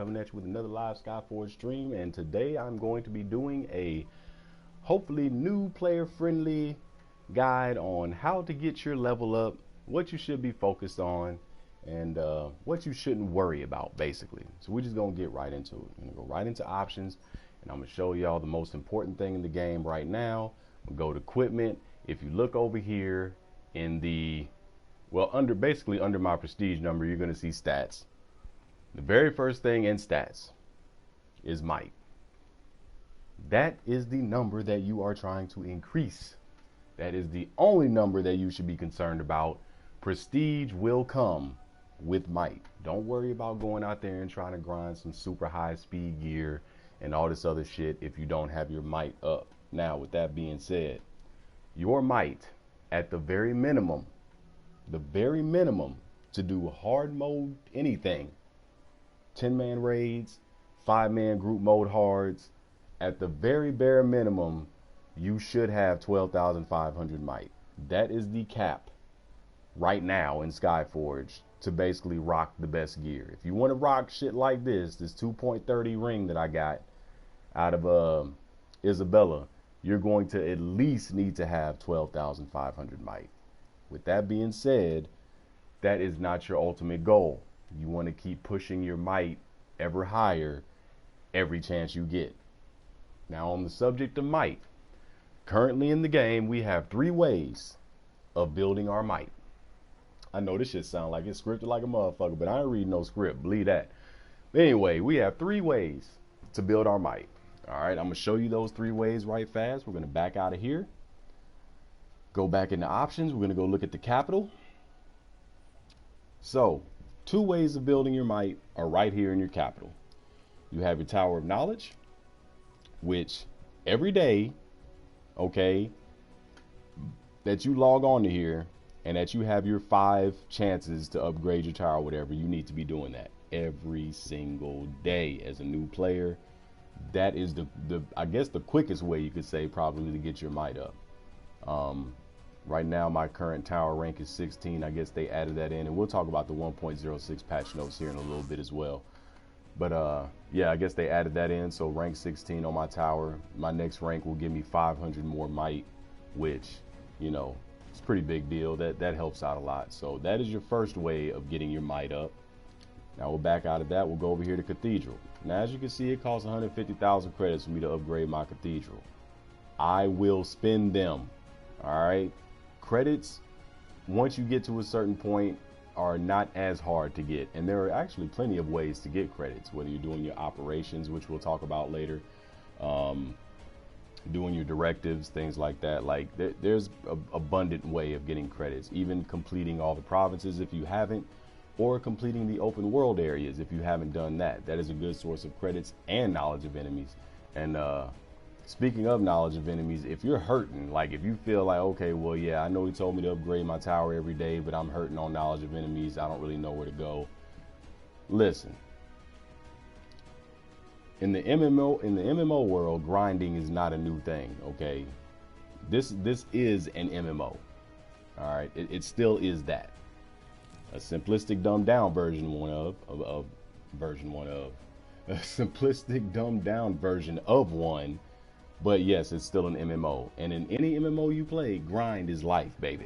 coming at you with another live Skyforge stream, and today I'm going to be doing a hopefully new player friendly guide on how to get your level up, what you should be focused on, and what you shouldn't worry about, basically. So we're just gonna get right into it. I'm gonna go right into options, and I'm gonna show y'all the most important thing in the game right now. We'll go to equipment. If you look over here in the basically under my prestige number, you're gonna see stats. The very first thing in stats is might. That is the number that you are trying to increase. That is the only number that you should be concerned about. Prestige will come with might. Don't worry about going out there and trying to grind some super high speed gear and all this other shit if you don't have your might up. Now, with that being said, your might at the very minimum to do hard mode anything, 10-man raids, 5-man group mode hards, at the very bare minimum, you should have 12,500 might. That is the cap right now in Skyforge to basically rock the best gear. If you want to rock shit like this 2.30 ring that I got out of Isabella, you're going to at least need to have 12,500 might. With that being said, that is not your ultimate goal. You want to keep pushing your might ever higher every chance you get. Now, on the subject of might, currently in the game, we have 3 ways of building our might. I know this shit sound like it's scripted like a motherfucker, but I ain't reading no script, believe that. But anyway, we have 3 ways to build our might. All right, I'm gonna show you those 3 ways right fast. We're gonna back out of here, go back into options. We're gonna go look at the capital. So 2 ways of building your might are right here in your capital. You have your Tower of Knowledge, which every day, okay, that you log on to here and that you have your 5 chances to upgrade your tower or whatever, you need to be doing that every single day as a new player. That is the I guess the quickest way you could say probably to get your might up. Right now my current tower rank is 16. I guess they added that in, and we'll talk about the 1.06 patch notes here in a little bit as well. But yeah, I guess they added that in, so rank 16 on my tower. My next rank will give me 500 more might, which, you know, it's a pretty big deal. That helps out a lot. So that is your first way of getting your might up. Now we'll back out of that. We'll go over here to Cathedral. Now, as you can see, it costs 150,000 credits for me to upgrade my Cathedral. I will spend them. All right, credits, once you get to a certain point, are not as hard to get, and there are actually plenty of ways to get credits, whether you're doing your operations, which we'll talk about later, doing your directives, things like that. Like there's an abundant way of getting credits, even completing all the provinces if you haven't, or completing the open world areas if you haven't done that. That is a good source of credits and knowledge of enemies. And speaking of knowledge of enemies, if you're hurting, like if you feel like, okay, well, yeah, I know he told me to upgrade my tower every day, but I'm hurting on knowledge of enemies, I don't really know where to go. Listen, in the MMO world, grinding is not a new thing. Okay, this is an MMO. All right, it still is that. A simplistic dumbed down version of a simplistic dumbed down version of one. But yes, it's still an MMO. And in any MMO you play, grind is life, baby.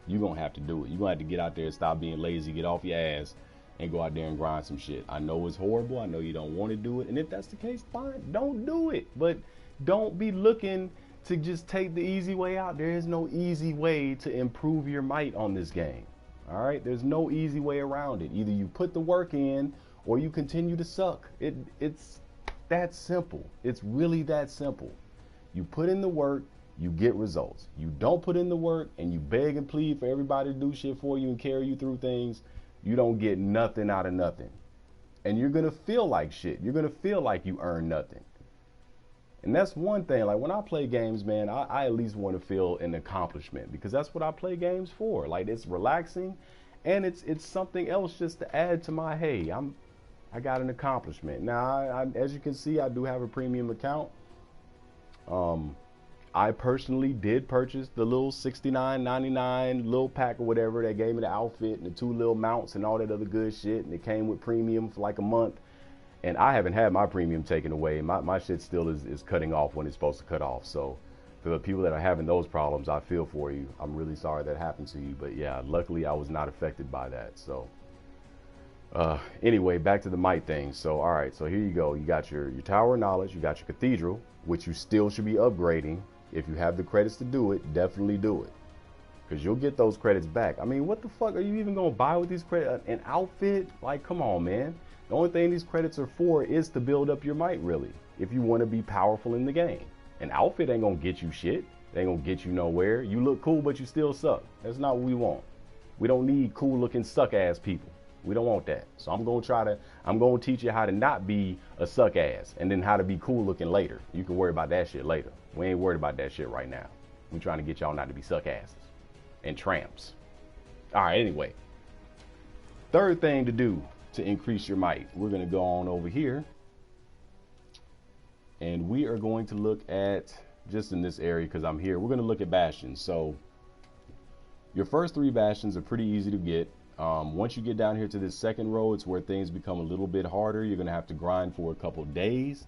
You're going to have to do it. You're going to have to get out there, stop being lazy, get off your ass, and go out there and grind some shit. I know it's horrible. I know you don't want to do it. And if that's the case, fine, don't do it. But don't be looking to just take the easy way out. There is no easy way to improve your might on this game. All right? There's no easy way around it. Either you put the work in or you continue to suck. It's that simple. It's really that simple. You put in the work, you get results. You don't put in the work and you beg and plead for everybody to do shit for you and carry you through things, you don't get nothing out of nothing. And you're going to feel like shit. You're going to feel like you earn nothing. And that's one thing. Like when I play games, man, I at least want to feel an accomplishment, because that's what I play games for. Like, it's relaxing, and it's something else just to add to my, hey, I got an accomplishment. Now, as you can see, I do have a premium account. I personally did purchase the little $69.99 little pack or whatever that gave me the outfit and the 2 little mounts and all that other good shit, and it came with premium for like a month. And I haven't had my premium taken away. My shit still is cutting off when it's supposed to cut off. So for the people that are having those problems, I feel for you. I'm really sorry that happened to you. But yeah, luckily I was not affected by that. So anyway, back to the might thing. So all right, so here you go. You got your Tower of Knowledge, you got your Cathedral, which you still should be upgrading. If you have the credits to do it, definitely do it, because you'll get those credits back. I mean, what the fuck are you even gonna buy with these credits? An outfit? Like, come on, man. The only thing these credits are for is to build up your might, really, if you want to be powerful in the game. An outfit ain't gonna get you shit. They ain't gonna get you nowhere. You look cool, but you still suck. That's not what we want. We don't need cool looking suck ass people. We don't want that. So I'm gonna teach you how to not be a suck ass, and then how to be cool looking later. You can worry about that shit later. We ain't worried about that shit right now. We trying to get y'all not to be suck asses and tramps. All right, anyway. Third thing to do to increase your might. We're gonna go on over here, and we are going to look at, just in this area because I'm here, we're gonna look at bastions. So your first 3 bastions are pretty easy to get. Once you get down here to this second row, it's where things become a little bit harder. You're gonna have to grind for a couple days,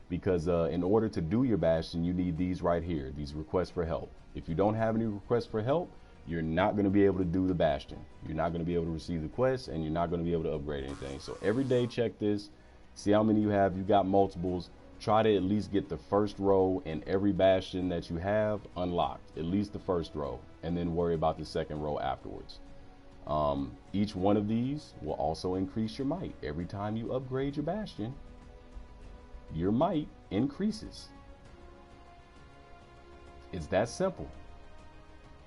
because in order to do your bastion, you need these right here, these requests for help. If you don't have any requests for help, you're not going to be able to do the bastion. You're not going to be able to receive the quests, and you're not going to be able to upgrade anything. So every day, check this, see how many you have. You got multiples. Try to at least get the first row in every bastion that you have unlocked, at least the first row, and then worry about the second row afterwards. Each one of these will also increase your might. Every time you upgrade your bastion, your might increases. It's that simple.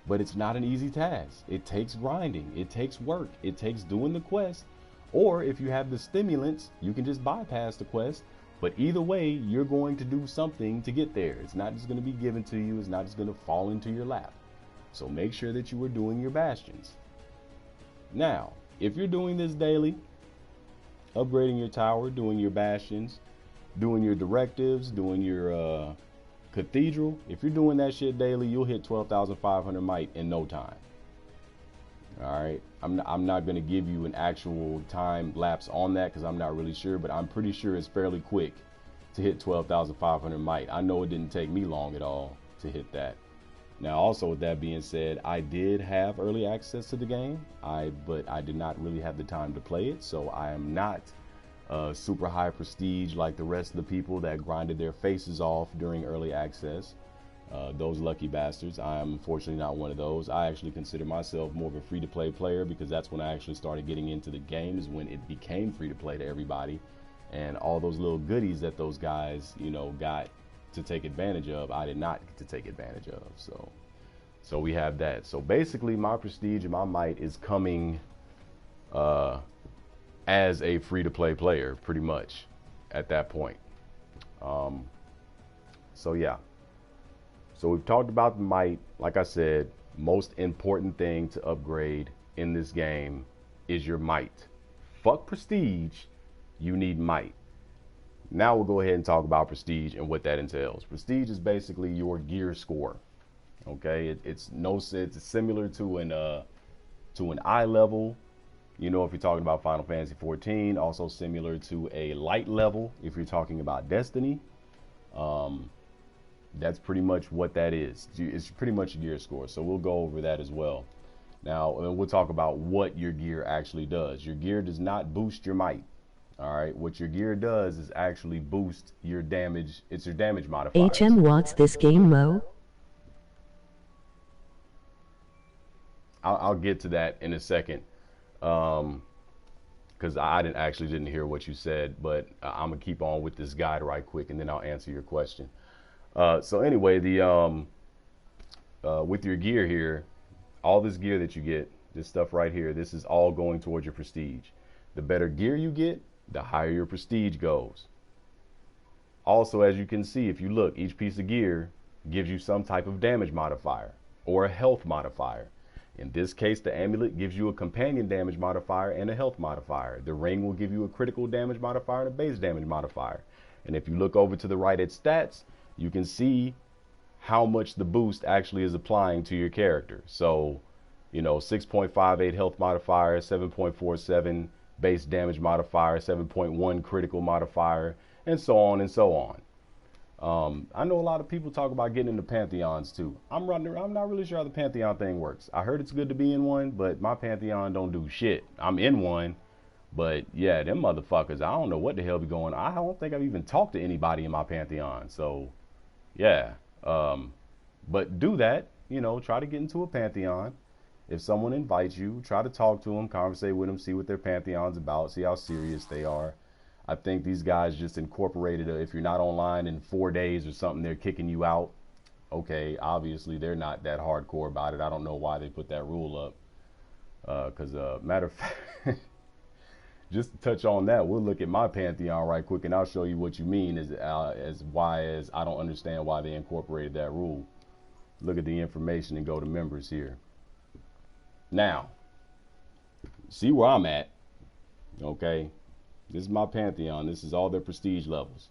But it's not an easy task. It takes grinding, it takes work, it takes doing the quest, or if you have the stimulants, you can just bypass the quest. But either way, you're going to do something to get there. It's not just going to be given to you. It's not just going to fall into your lap. So make sure that you are doing your bastions. Now, if you're doing this daily, upgrading your tower, doing your bastions, doing your directives, doing your Cathedral, if you're doing that shit daily, you'll hit 12,500 might in no time. All right, I'm not going to give you an actual time lapse on that because I'm not really sure, but I'm pretty sure it's fairly quick to hit 12,500 might. I know it didn't take me long at all to hit that. Now, also with that being said, I did have early access to the game, but I did not really have the time to play it, so I am not super high prestige like the rest of the people that grinded their faces off during early access. Those lucky bastards. I am unfortunately not one of those. I actually consider myself more of a free-to-play player, because that's when I actually started getting into the game, is when it became free-to-play to everybody, and all those little goodies that those guys, you know, got to take advantage of, I did not get to take advantage of. So we have that. So basically my prestige and my might is coming as a free-to-play player, pretty much, at that point. So yeah. So we've talked about the might. Like I said, most important thing to upgrade in this game is your might. Fuck prestige, you need might. Now we'll go ahead and talk about prestige and what that entails. Prestige is basically your gear score. Okay, it's similar to an eye level. You know, if you're talking about Final Fantasy 14, also similar to a light level if you're talking about Destiny. That's pretty much what that is. It's pretty much a gear score. So we'll go over that as well. Now, we'll talk about what your gear actually does. Your gear does not boost your might. All right, what your gear does is actually boost your damage. It's your damage modifier. HM wants this game, Mo. I'll get to that in a second, because I didn't hear what you said, but I'm gonna keep on with this guide right quick, and then I'll answer your question. So anyway, with your gear here, all this gear that you get, this stuff right here, this is all going towards your prestige. The better gear you get, the higher your prestige goes. Also, as you can see, if you look, each piece of gear gives you some type of damage modifier or a health modifier. In this case, the amulet gives you a companion damage modifier and a health modifier. The ring will give you a critical damage modifier and a base damage modifier. And if you look over to the right at stats, you can see how much the boost actually is applying to your character. So, you know, 6.58 health modifier, 7.47 base damage modifier, 7.1 critical modifier, and so on and so on. I know a lot of people talk about getting into Pantheons too. I'm not really sure how the Pantheon thing works. I heard it's good to be in one, but my Pantheon don't do shit. I'm in one, but yeah, them motherfuckers, I don't know what the hell be going on. I don't think I've even talked to anybody in my Pantheon. So yeah, but do that, try to get into a Pantheon. If someone invites you, try to talk to them, conversate with them, see what their Pantheon's about, see how serious they are. I think these guys just incorporated if you're not online in 4 days or something, they're kicking you out. Okay, obviously they're not that hardcore about it. I don't know why they put that rule up. Because matter of fact, just to touch on that, we'll look at my Pantheon right quick, and I'll show you what you mean as I don't understand why they incorporated that rule. Look at the information and go to members here. Now, see where I'm at. Okay. This is my Pantheon. This is all their prestige levels.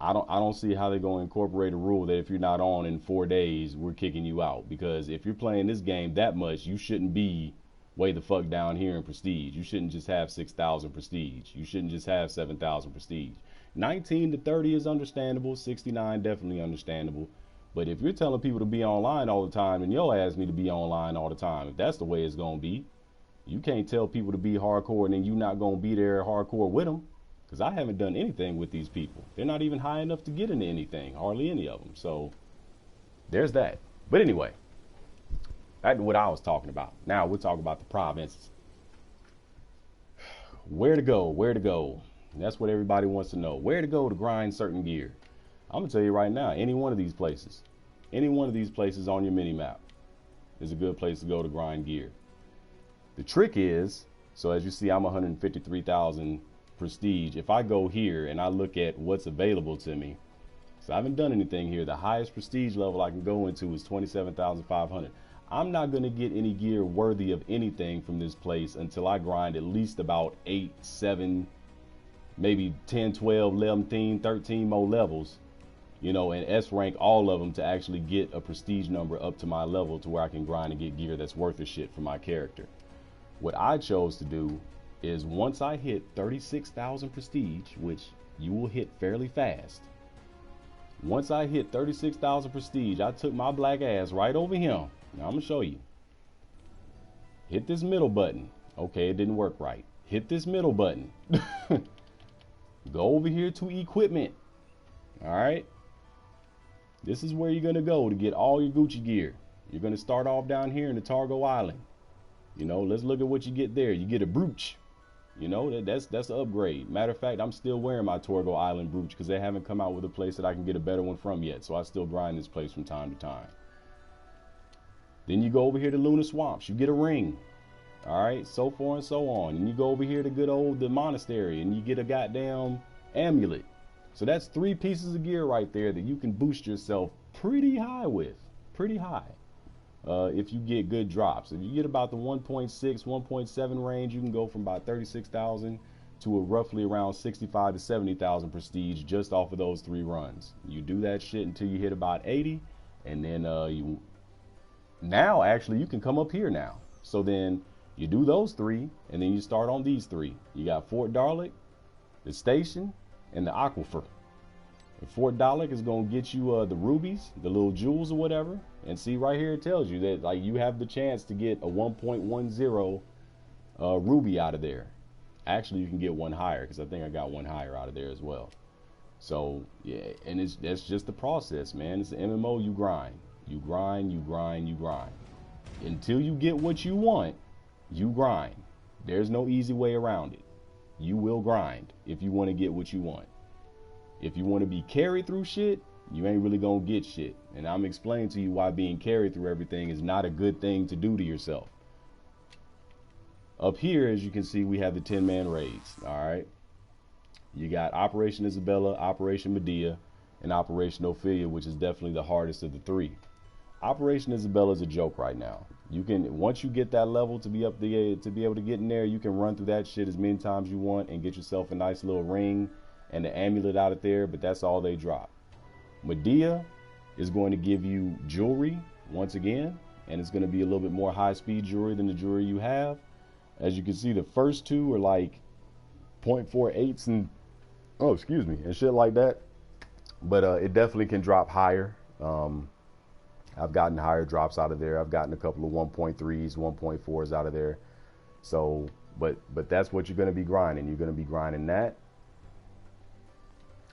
I don't see how they're going to incorporate a rule that if you're not on in 4 days, we're kicking you out. Because if you're playing this game that much, you shouldn't be way the fuck down here in prestige. You shouldn't just have 6,000 prestige. You shouldn't just have 7,000 prestige. 19 to 30 is understandable. 69 definitely understandable. But if you're telling people to be online all the time, then your ass need to be online all the time. If that's the way it's going to be. You can't tell people to be hardcore and then you're not going to be there hardcore with them. Because I haven't done anything with these people. They're not even high enough to get into anything. Hardly any of them. So there's that. But anyway, back to what I was talking about. Now we'll talk about the provinces. Where to go? Where to go? And that's what everybody wants to know. Where to go to grind certain gear? I'm going to tell you right now. Any one of these places. Any one of these places on your mini map is a good place to go to grind gear. The trick is, so as you see, I'm 153,000 prestige. If I go here and I look at what's available to me, so I haven't done anything here. The highest prestige level I can go into is 27,500. I'm not going to get any gear worthy of anything from this place until I grind at least about 8, 7, maybe 10, 12, 11, 13 more levels, and S rank all of them to actually get a prestige number up to my level to where I can grind and get gear that's worth a shit for my character. What I chose to do is once I hit 36,000 prestige, which you will hit fairly fast. Once I hit 36,000 prestige, I took my black ass right over here. Now I'm going to show you. Hit this middle button. Okay, it didn't work right. Hit this middle button. Go over here to equipment. All right. This is where you're going to go to get all your Gucci gear. You're going to start off down here in the Targo Island. Let's look at what you get there. You get a brooch. That's an upgrade. Matter of fact, I'm still wearing my Torgo Island brooch because they haven't come out with a place that I can get a better one from yet. So I still grind this place from time to time. Then you go over here to Luna Swamps. You get a ring. All right, so forth and so on. And you go over here to the monastery and you get a goddamn amulet. So that's 3 pieces of gear right there that you can boost yourself pretty high with. Pretty high. If you get good drops. If you get about the 1.6, 1.7 range, you can go from about 36,000 to a roughly around 65 to 70,000 prestige just off of those 3 runs. You do that shit until you hit about 80, and then now actually you can come up here now. So then you do those 3, and then you start on these 3. You got Fort Darlic, the station, and the aquifer. And Fort Darlic is going to get you the rubies, the little jewels or whatever. And see right here it tells you that you have the chance to get a 1.10 ruby out of there. Actually, you can get one higher because I think I got one higher out of there as well. So yeah, and that's just the process, man. It's an MMO. You grind, you grind, you grind, you grind until you get what you want. You grind. There's no easy way around it. You will grind if you want to get what you want. If you want to be carried through shit, you ain't really gonna get shit. And I'm explaining to you why being carried through everything is not a good thing to do to yourself. Up here, as you can see, we have the 10-man raids. All right. You got Operation Isabella, Operation Medea, and Operation Ophelia, which is definitely the hardest of the 3. Operation Isabella is a joke right now. You can, once you get that level to be able to get in there, you can run through that shit as many times you want and get yourself a nice little ring and the amulet out of there, but that's all they drop. Medea is going to give you jewelry once again, and it's going to be a little bit more high-speed jewelry than the jewelry you have. As you can see, the first two are like 0.48s and oh, excuse me, and shit like that. But it definitely can drop higher. I've gotten higher drops out of there. I've gotten a couple of 1.3s, 1.4s out of there. So, but that's what you're going to be grinding. You're going to be grinding that.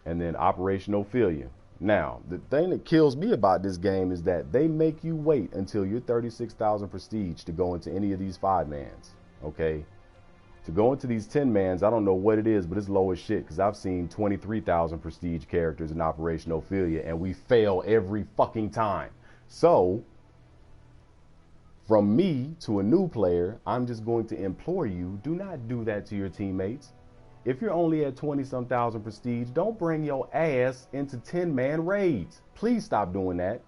And then operational failure. Now, the thing that kills me about this game is that they make you wait until you're 36,000 prestige to go into any of these 5-mans. Okay? To go into these 10-mans, I don't know what it is, but it's low as shit because I've seen 23,000 prestige characters in operational failure and we fail every fucking time. So, from me to a new player, I'm just going to implore you, do not do that to your teammates. If you're only at 20-some thousand prestige, don't bring your ass into 10-man raids. Please stop doing that.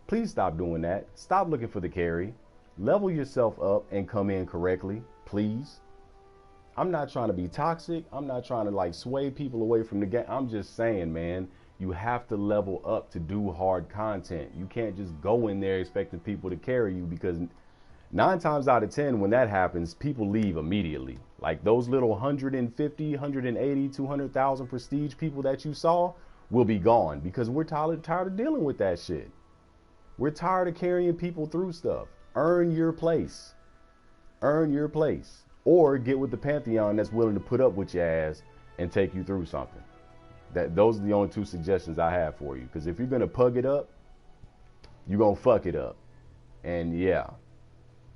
Please stop doing that. Stop looking for the carry. Level yourself up and come in correctly, please. I'm not trying to be toxic. I'm not trying to like sway people away from the game. I'm just saying, man, you have to level up to do hard content. You can't just go in there expecting people to carry you because 9 times out of 10, when that happens, people leave immediately. Like those little 150, 180, 200,000 prestige people that you saw will be gone because we're tired of dealing with that shit. We're tired of carrying people through stuff. Earn your place. Earn your place. Or get with the Pantheon that's willing to put up with your ass and take you through something. Those are the only 2 suggestions I have for you. Because if you're going to pug it up, you're going to fuck it up. And yeah,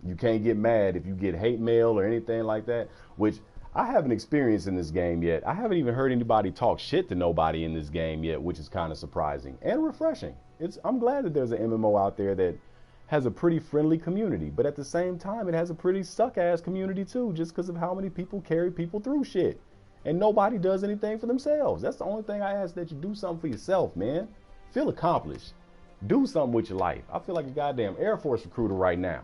you can't get mad if you get hate mail or anything like that, which I haven't experienced in this game yet. I haven't even heard anybody talk shit to nobody in this game yet, which is kind of surprising and refreshing. I'm glad that there's an MMO out there that has a pretty friendly community, but at the same time, it has a pretty suck-ass community too, just because of how many people carry people through shit. And nobody does anything for themselves. That's the only thing I ask, that you do something for yourself, man. Feel accomplished. Do something with your life. I feel like a goddamn Air Force recruiter right now.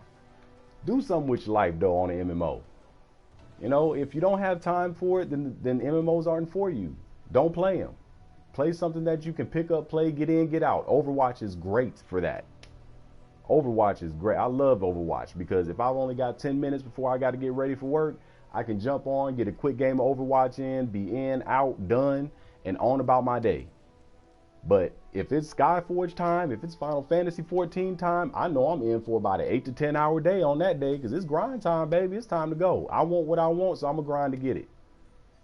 Do something with your life, though, on an MMO. You know, if you don't have time for it, then MMOs aren't for you. Don't play them. Play something that you can pick up, play, get in, get out. Overwatch is great for that. Overwatch is great. I love Overwatch because if I've only got 10 minutes before I got to get ready for work, I can jump on, get a quick game of Overwatch in, be in, out, done, and on about my day. But if it's Skyforge time, if it's Final Fantasy 14 time, I know I'm in for about an 8 to 10 hour day on that day because it's grind time, baby. It's time to go. I want what I want, so I'm going to grind to get it.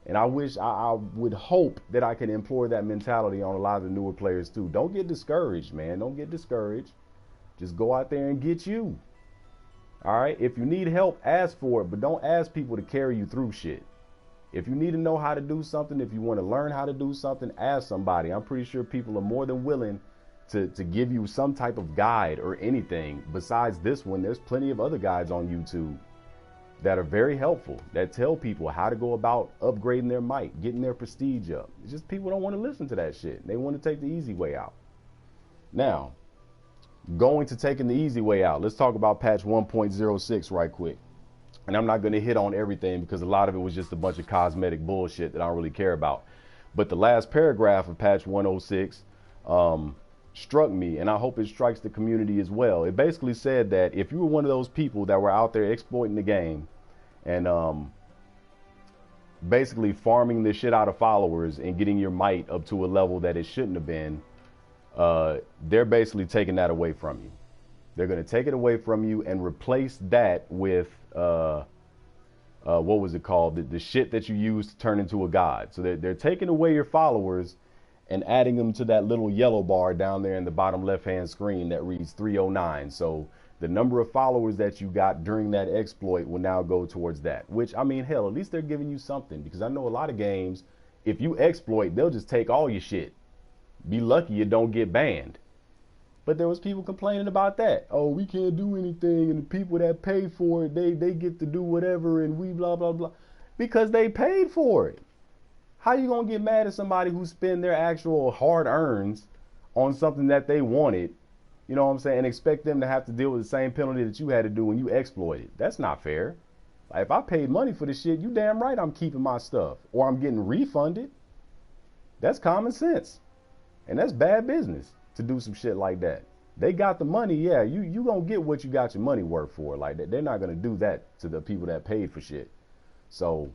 And I would hope that I can employ that mentality on a lot of the newer players too. Don't get discouraged, man. Don't get discouraged. Just go out there and get you. All right? If you need help, ask for it, but don't ask people to carry you through shit. If you need to know how to do something, if you want to learn how to do something, ask somebody. I'm pretty sure people are more than willing to give you some type of guide or anything. Besides this one, there's plenty of other guides on YouTube that are very helpful, that tell people how to go about upgrading their might, getting their prestige up. It's just people don't want to listen to that shit. They want to take the easy way out. Now, going to taking the easy way out, let's talk about patch 1.06 right quick. And I'm not going to hit on everything because a lot of it was just a bunch of cosmetic bullshit that I don't really care about. But the last paragraph of patch 106 struck me, and I hope it strikes the community as well. It basically said that if you were one of those people that were out there exploiting the game and basically farming the shit out of followers and getting your might up to a level that it shouldn't have been, they're basically taking that away from you. They're going to take it away from you and replace that with, what was it called? The shit that you use to turn into a god. So they're taking away your followers and adding them to that little yellow bar down there in the bottom left-hand screen that reads 309. So the number of followers that you got during that exploit will now go towards that. Which, I mean, hell, at least they're giving you something. Because I know a lot of games, if you exploit, they'll just take all your shit. Be lucky you don't get banned. But there was people complaining about that. Oh, we can't do anything, and the people that pay for it, they get to do whatever, and we blah, blah, blah. Because they paid for it. How you gonna get mad at somebody who spend their actual hard earns on something that they wanted, you know what I'm saying, and expect them to have to deal with the same penalty that you had to do when you exploited? That's not fair. Like, if I paid money for this shit, you damn right I'm keeping my stuff, or I'm getting refunded. That's common sense. And that's bad business to do some shit like that. They got the money, yeah. You gonna get what you got your money worth for. Like they're not gonna do that to the people that paid for shit. So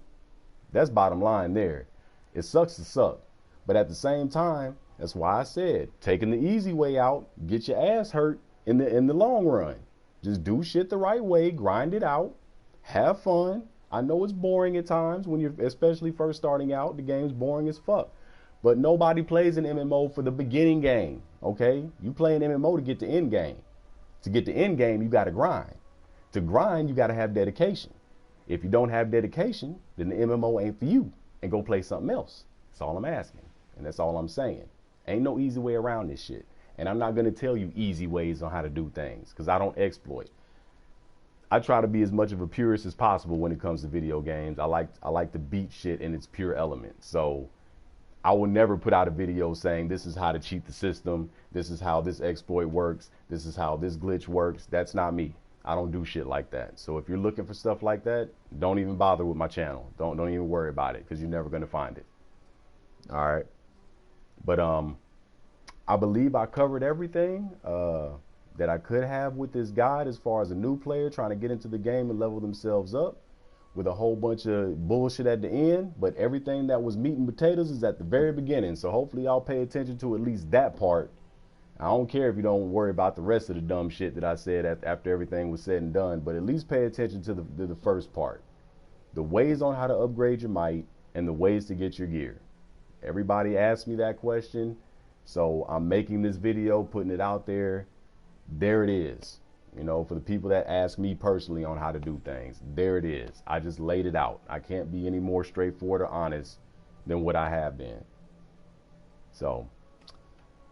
that's bottom line there. It sucks to suck, but at the same time, that's why I said taking the easy way out, get your ass hurt in the long run. Just do shit the right way, grind it out, have fun. I know it's boring at times when you're especially first starting out. The game's boring as fuck. But nobody plays an MMO for the beginning game, okay? You play an MMO to get the end game. To get the end game, you got to grind. To grind, you got to have dedication. If you don't have dedication, then the MMO ain't for you, and go play something else. That's all I'm asking, and that's all I'm saying. Ain't no easy way around this shit. And I'm not going to tell you easy ways on how to do things, because I don't exploit. I try to be as much of a purist as possible when it comes to video games. I like to beat shit in its pure element. So I will never put out a video saying this is how to cheat the system, this is how this exploit works, this is how this glitch works. That's not me. I don't do shit like that. So if you're looking for stuff like that, don't even bother with my channel. Don't even worry about it, because you're never gonna find it. All right. But I believe I covered everything that I could have with this guide as far as a new player trying to get into the game and level themselves up, with a whole bunch of bullshit at the end. But everything that was meat and potatoes is at the very beginning. So hopefully y'all pay attention to at least that part. I don't care if you don't worry about the rest of the dumb shit that I said after everything was said and done, but at least pay attention to the first part. The ways on how to upgrade your might and the ways to get your gear. Everybody asked me that question, so I'm making this video, putting it out there. There it is. You know, for the people that ask me personally on how to do things, there it is. I just laid it out. I can't be any more straightforward or honest than what I have been. So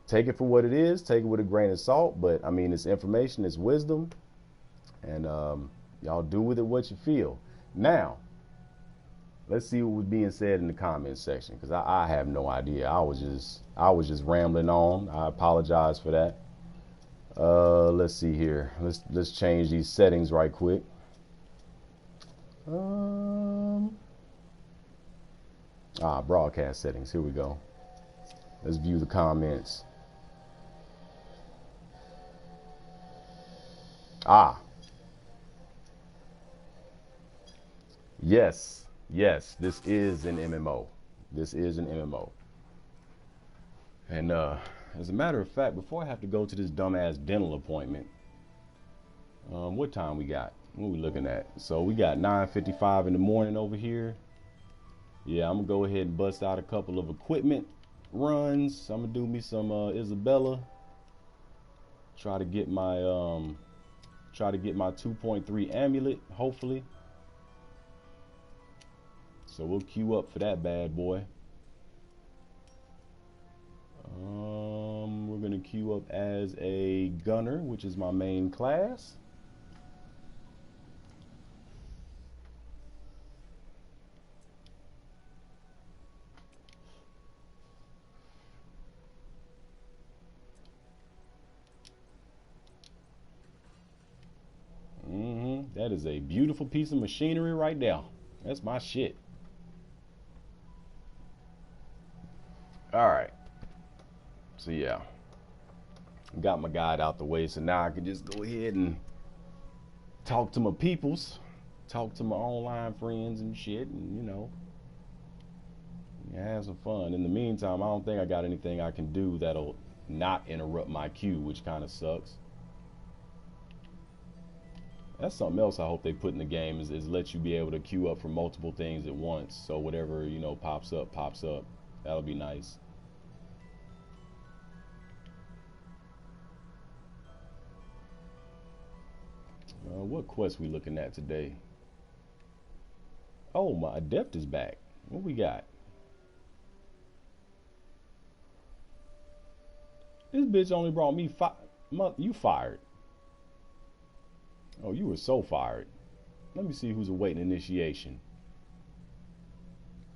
take it for what it is. Take it with a grain of salt. But I mean, it's information, it's wisdom, and y'all do with it what you feel. Now, let's see what was being said in the comments section, because I have no idea. I was just rambling on. I apologize for that. Let's see here. Let's change these settings right quick. Broadcast settings. Here we go. Let's view the comments. Yes, this is an MMO. This is an MMO. And as a matter of fact, before I have to go to this dumbass dental appointment, what time we got? What are we looking at? So we got 9:55 in the morning over here. Yeah, I'm gonna go ahead and bust out a couple of equipment runs. I'm gonna do me some Isabella. Try to get my 2.3 amulet, hopefully. So we'll queue up for that bad boy. We're gonna queue up as a gunner, which is my main class. That is a beautiful piece of machinery right there. That's my shit. All right. So yeah, got my guide out the way, so now I can just go ahead and talk to my peoples, talk to my online friends and shit, and you know, have some fun. In the meantime, I don't think I got anything I can do that'll not interrupt my queue, which kind of sucks. That's something else I hope they put in the game, is let you be able to queue up for multiple things at once. So whatever, you know, pops up. That'll be nice. What quest we looking at today? Oh, my adept is back. What we got? This bitch only brought me you fired. Oh, you were so fired. Let me see who's awaiting initiation.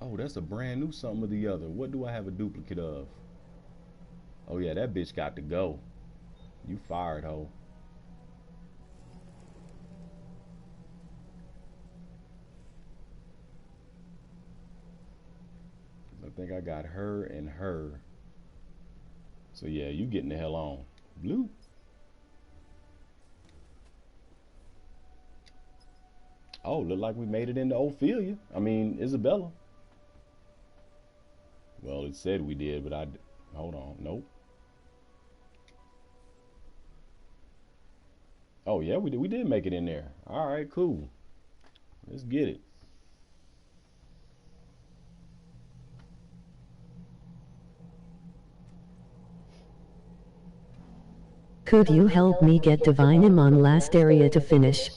Oh, that's a brand new something or the other. What do I have a duplicate of? Oh yeah, that bitch got to go. You fired, ho. I think I got her and her. So yeah, you getting the hell on. Blue. Oh, look like we made it into Ophelia. I mean, Isabella. Well, it said we did, but hold on. Nope. Oh yeah, we did. We did make it in there. All right, cool. Let's get it. Could you help me get Divine Im on last area to finish?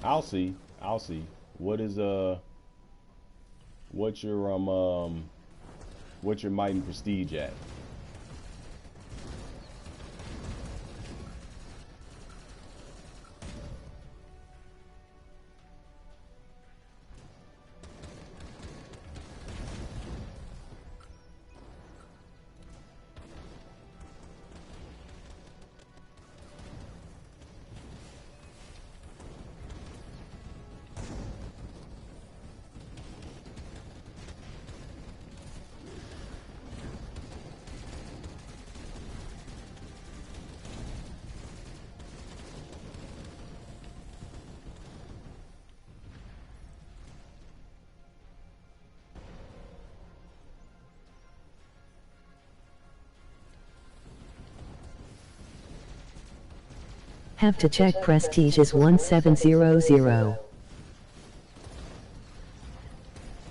I'll see. I'll see. What is what's your might and prestige at? Have to check prestige is 1700.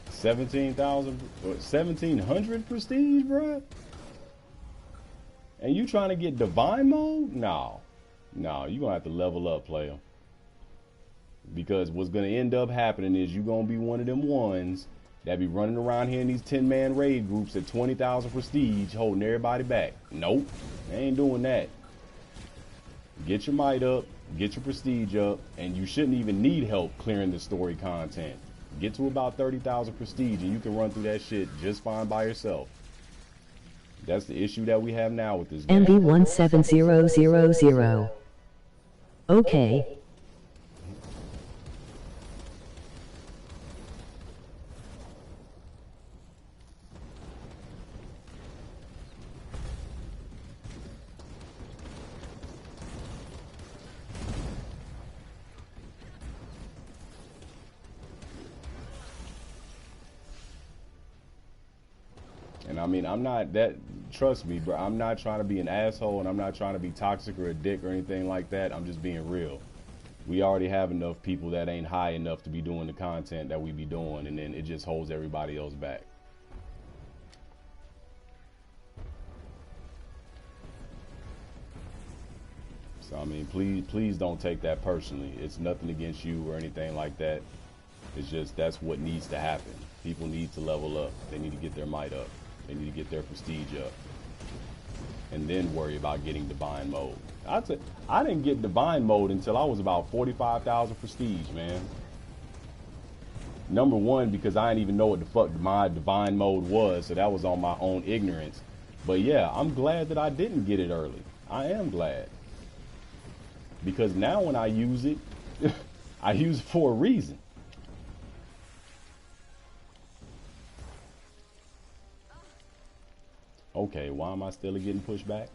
17,000, 1,700 prestige, bruh? And you trying to get divine mode? No. No, you gonna have to level up, player. Because what's gonna end up happening is you gonna be one of them ones that be running around here in these 10-man raid groups at 20,000 prestige holding everybody back. Nope, they ain't doing that. Get your might up, get your prestige up, and you shouldn't even need help clearing the story content. Get to about 30,000 prestige and you can run through that shit just fine by yourself. That's the issue that we have now with this game. MB 17000. Okay. And I mean, I'm not that, trust me, bro, I'm not trying to be an asshole and I'm not trying to be toxic or a dick or anything like that. I'm just being real. We already have enough people that ain't high enough to be doing the content that we be doing, and then it just holds everybody else back. So I mean, please don't take that personally. It's nothing against you or anything like that. It's just that's what needs to happen. People need to level up. They need to get their might up. They need to get their prestige up. And then worry about getting divine mode. I didn't get divine mode until I was about 45,000 prestige, man. Number one, because I didn't even know what the fuck my divine mode was, so that was on my own ignorance. But yeah, I'm glad that I didn't get it early. I am glad. Because now when I use it, I use it for a reason. Okay, why am I still getting pushed back?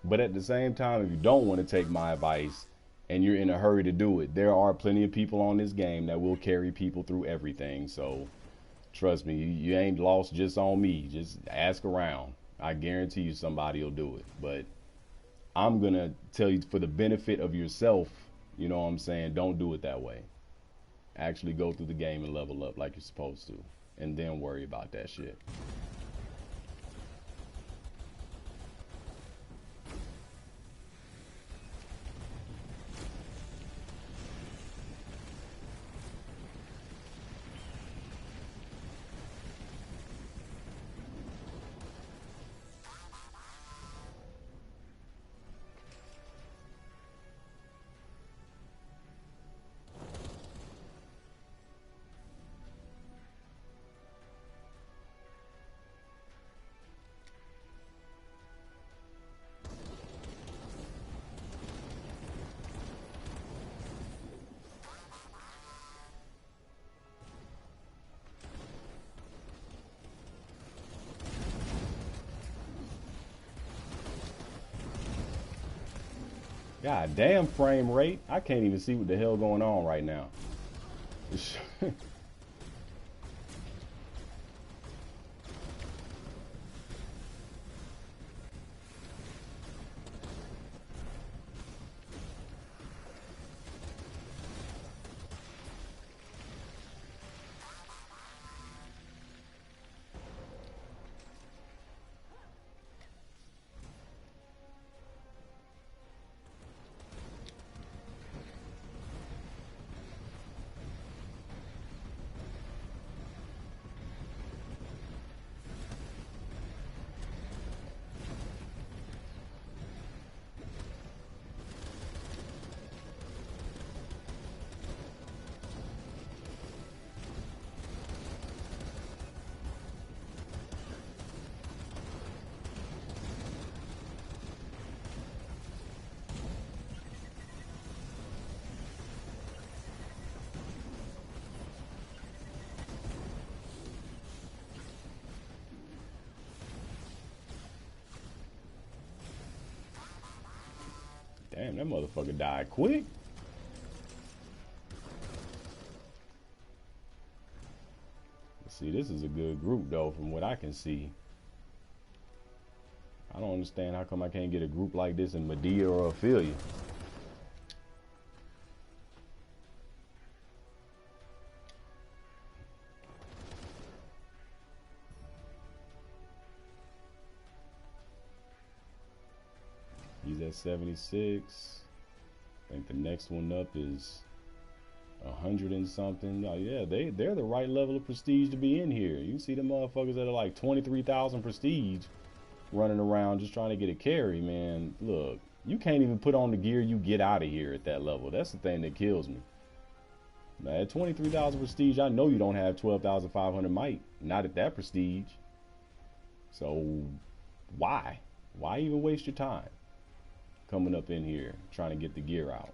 But at the same time, if you don't want to take my advice and you're in a hurry to do it, there are plenty of people on this game that will carry people through everything. So trust me, you ain't lost just on me. Just ask around. I guarantee you somebody will do it. But I'm going to tell you, for the benefit of yourself, you know what I'm saying, don't do it that way. Actually go through the game and level up like you're supposed to. And then worry about that shit. God damn frame rate. I can't even see what the hell going on right now. Damn, that motherfucker died quick. See, this is a good group, though, from what I can see. I don't understand how come I can't get a group like this in Medea or Ophelia. He's at 76. I think the next one up is 100 and something. Oh, yeah, they're the right level of prestige to be in here. You see the motherfuckers that are like 23,000 prestige running around just trying to get a carry, man. Look, you can't even put on the gear you get out of here at that level. That's the thing that kills me. Now, at 23,000 prestige, I know you don't have 12,500 might. Not at that prestige. So, why? Why even waste your time coming up in here trying to get the gear out?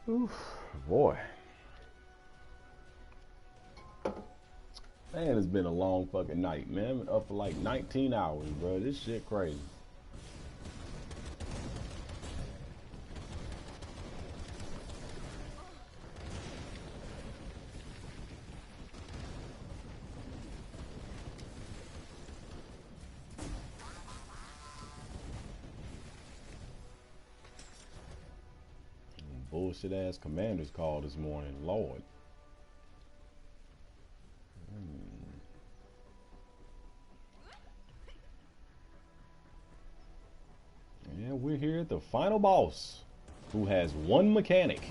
Oof, boy. Man, it's been a long fucking night, man. I've been up for like 19 hours, bro. This shit crazy. Bullshit ass commander's call this morning, Lord. Yeah, we're here at the final boss, who has one mechanic.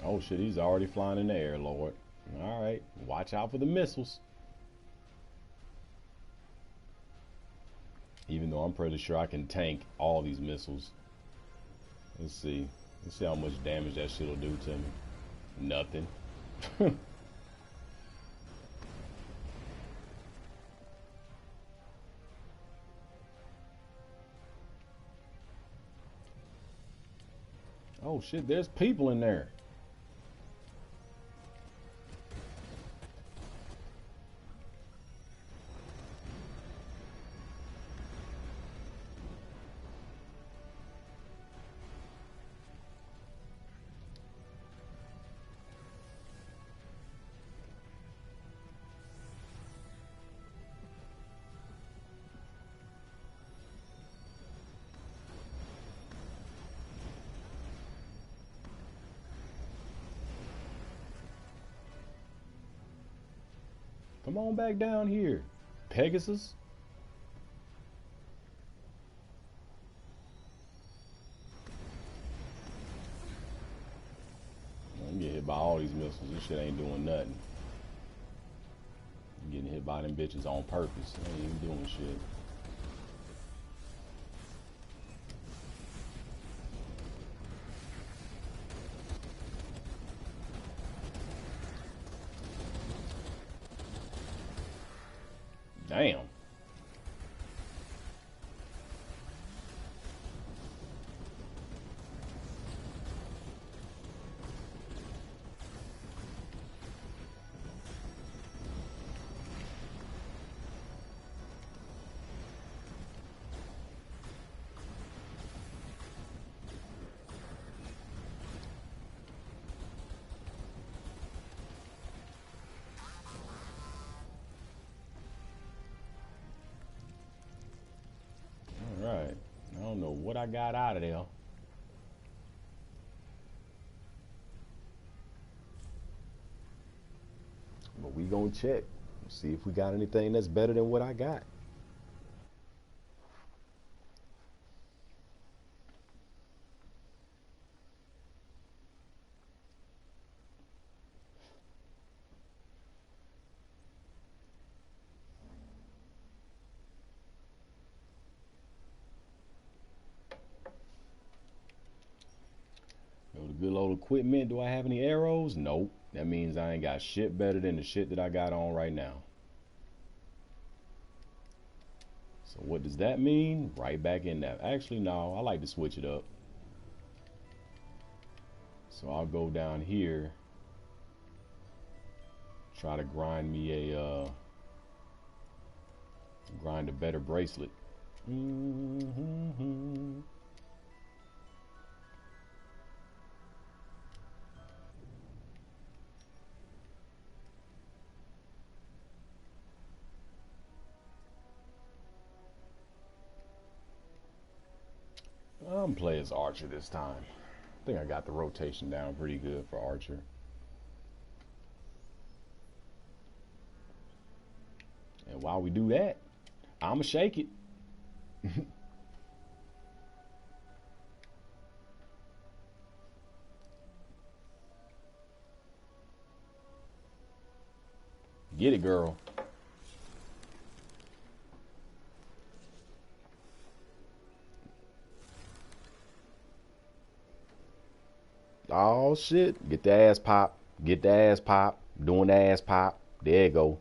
Oh shit, he's already flying in the air, Lord. Alright, watch out for the missiles. Even though I'm pretty sure I can tank all these missiles. Let's see. Let's see how much damage that shit'll do to me. Nothing. Oh shit, there's people in there. Come on back down here, Pegasus. I'm getting hit by all these missiles. This shit ain't doing nothing. I'm getting hit by them bitches on purpose. They ain't even doing shit. Damn. Alright. I don't know what I got out of there. But we gonna check. See if we got anything that's better than what I got. The good old equipment. Do I have any arrows? Nope. That means I ain't got shit better than the shit that I got on right now. So what does that mean? Right back in that. Actually, no. I like to switch it up. So I'll go down here. Try to grind me a better bracelet. I'm play as Archer this time. I think I got the rotation down pretty good for Archer. And while we do that, I'ma shake it. Get it, girl. Oh shit. Get the ass pop. Get the ass pop. Doing the ass pop. There you go.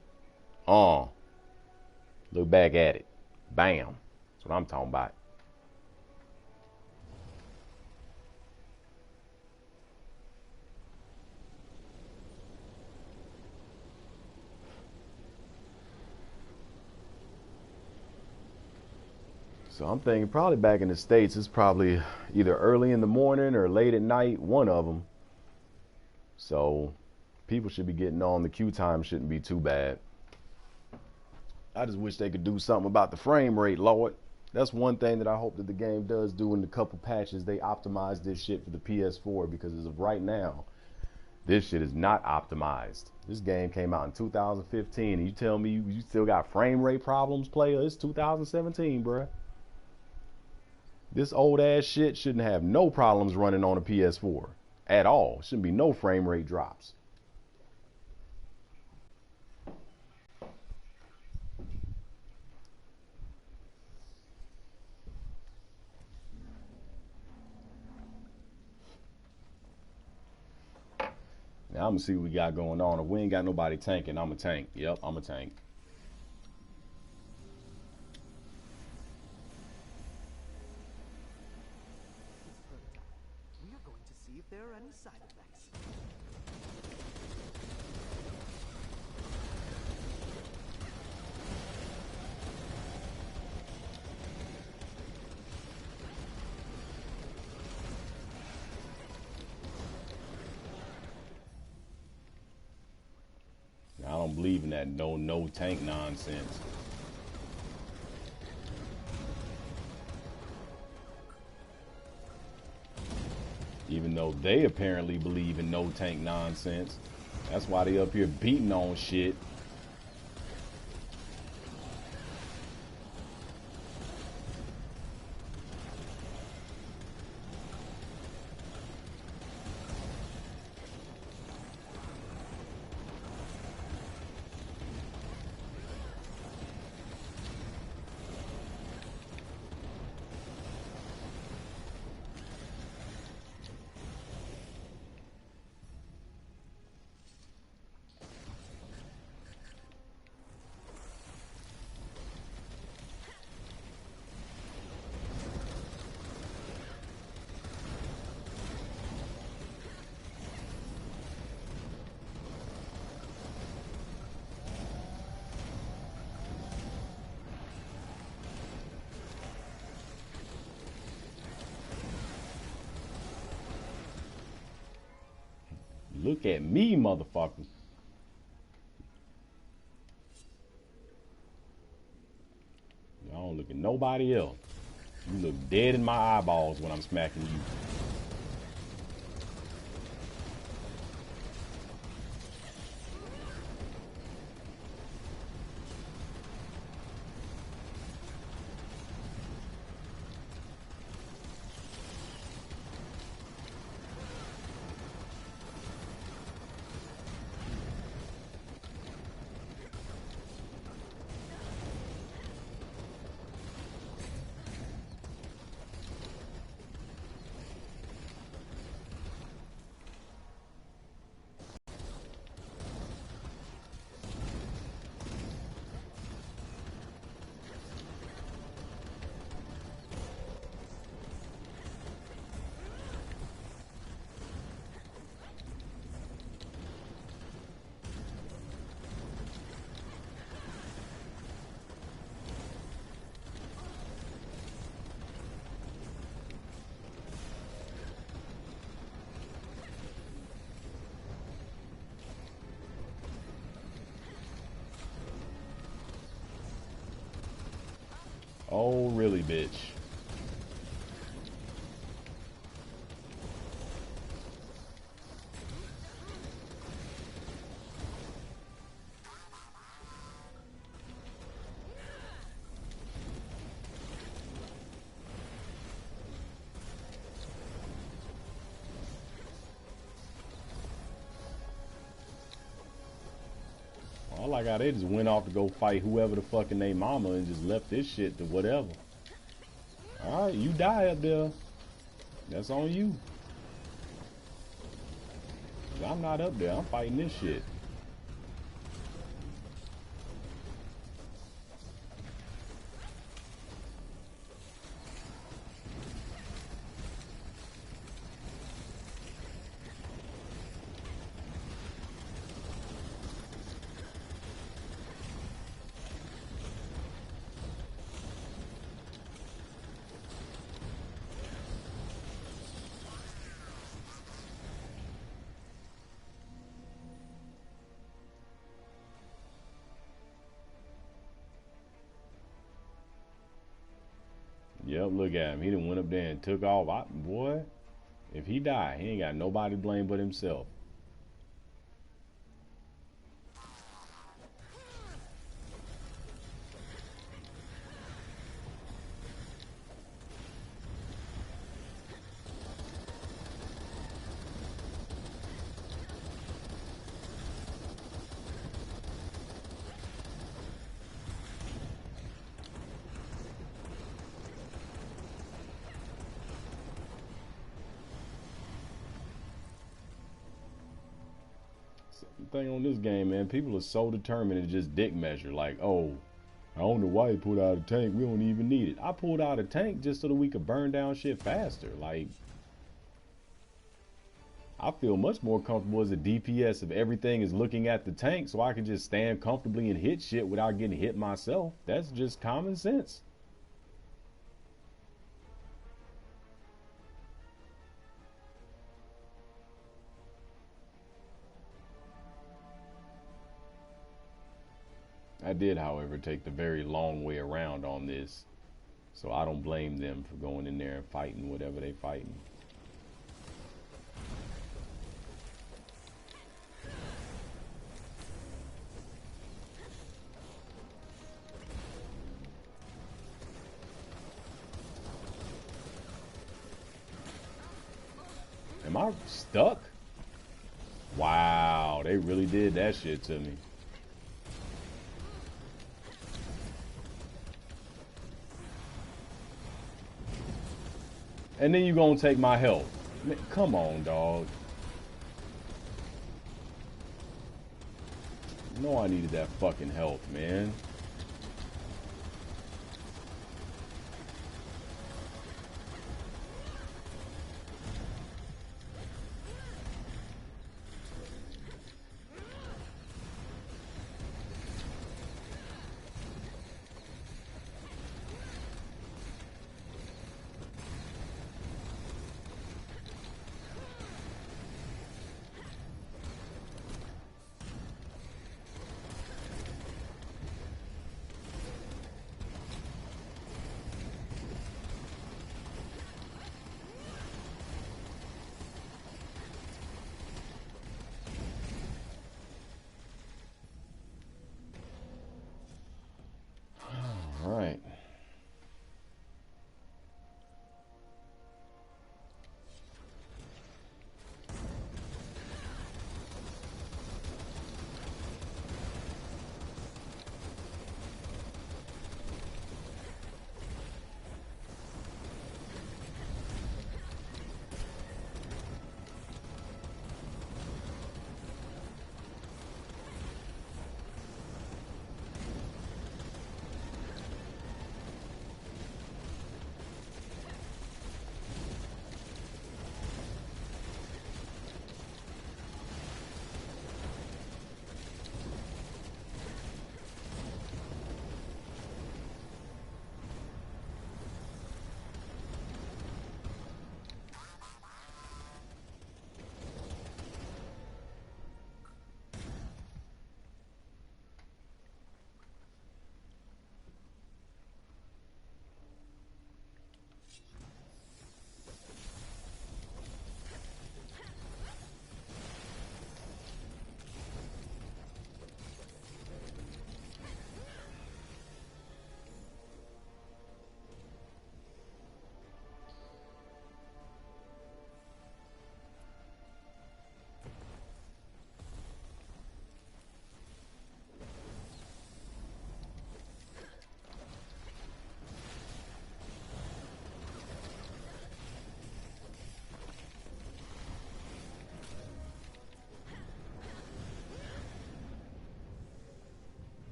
Look back at it. Bam. That's what I'm talking about. So I'm thinking probably back in the States, it's probably either early in the morning or late at night, one of them. So people should be getting on. The queue time shouldn't be too bad. I just wish they could do something about the frame rate, Lord. That's one thing that I hope that the game does do in the couple patches. They optimize this shit for the PS4, because as of right now, this shit is not optimized. This game came out in 2015, and you tell me you still got frame rate problems, player? It's 2017, bruh. This old ass shit shouldn't have no problems running on a PS4 at all. Shouldn't be no frame rate drops. Now I'm gonna see what we got going on. If we ain't got nobody tanking, I'm a tank. Yep, I'm a tank. We are going to see if there are any side effects. I don't believe in that no tank nonsense. Even though they apparently believe in no tank nonsense. That's why they up here beating on shit. Look at me, motherfucker. I don't look at nobody else. You look dead in my eyeballs when I'm smacking you. Oh, really, bitch? like how they just went off to go fight whoever the fucking they mama and just left this shit to whatever. Alright, you die up there. That's on you. I'm not up there. I'm fighting this shit. Yep, look at him. He done went up there and took off. Boy, if he died, he ain't got nobody to blame but himself. Thing on this game, man, people are so determined to just dick measure. Like, oh, I don't know why he pulled out a tank. We don't even need it. I pulled out a tank just so that we could burn down shit faster. Like, I feel much more comfortable as a DPS if everything is looking at the tank so I can just stand comfortably and hit shit without getting hit myself. That's just common sense. I did, however, take the very long way around on this, so I don't blame them for going in there and fighting whatever they fighting. Am I stuck? Wow, they really did that shit to me. And then you gonna take my health. Man, come on, dog. You know I needed that fucking health, man.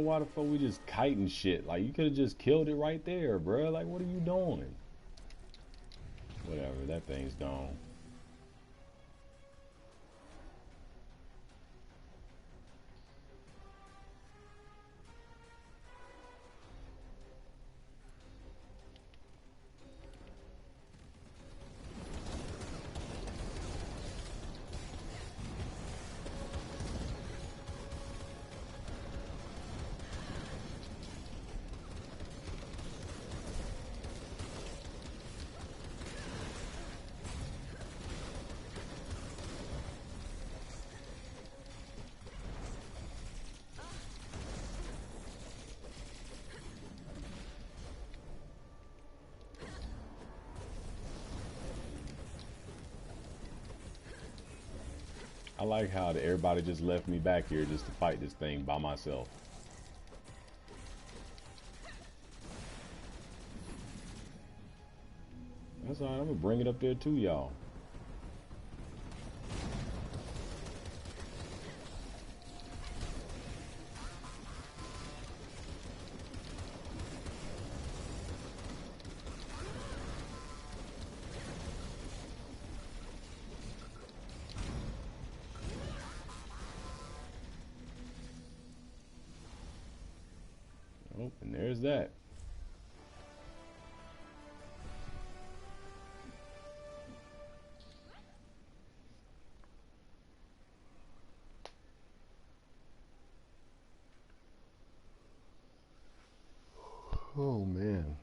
why the fuck we just kiting shit. Like, you could have just killed it right there, bruh. Like, what are you doing? Whatever, that thing's gone. I like how everybody just left me back here just to fight this thing by myself. That's alright, I'm gonna bring it up there too, y'all. Oh, and there's that. Oh man.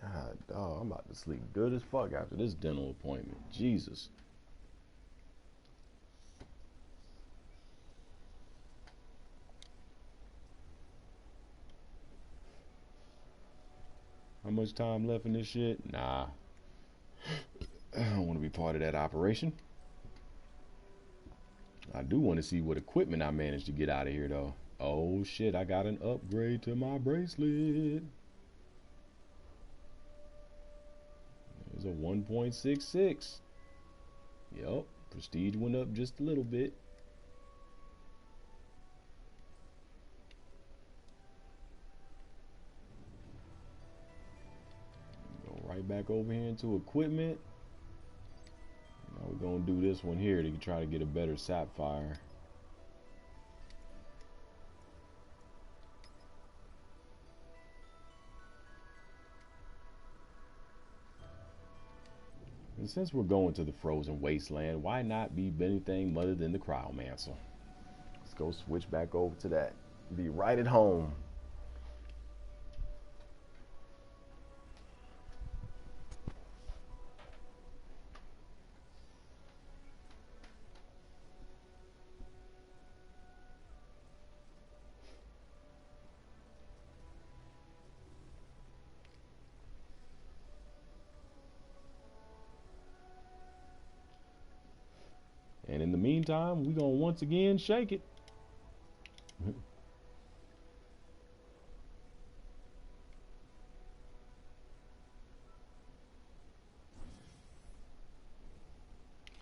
God dog, I'm about to sleep good as fuck after this dental appointment. Jesus. How much time left in this shit? Nah. I don't want to be part of that operation. I do want to see what equipment I managed to get out of here though. Oh shit, I got an upgrade to my bracelet. There's a 1.66. Yup, prestige went up just a little bit. Go right back over here into equipment. Now we're gonna do this one here to try to get a better sapphire. And since we're going to the frozen wasteland, why not be anything other than the cryomancer? Let's go switch back over to that. Be right at home. And in the meantime, we're going to once again shake it.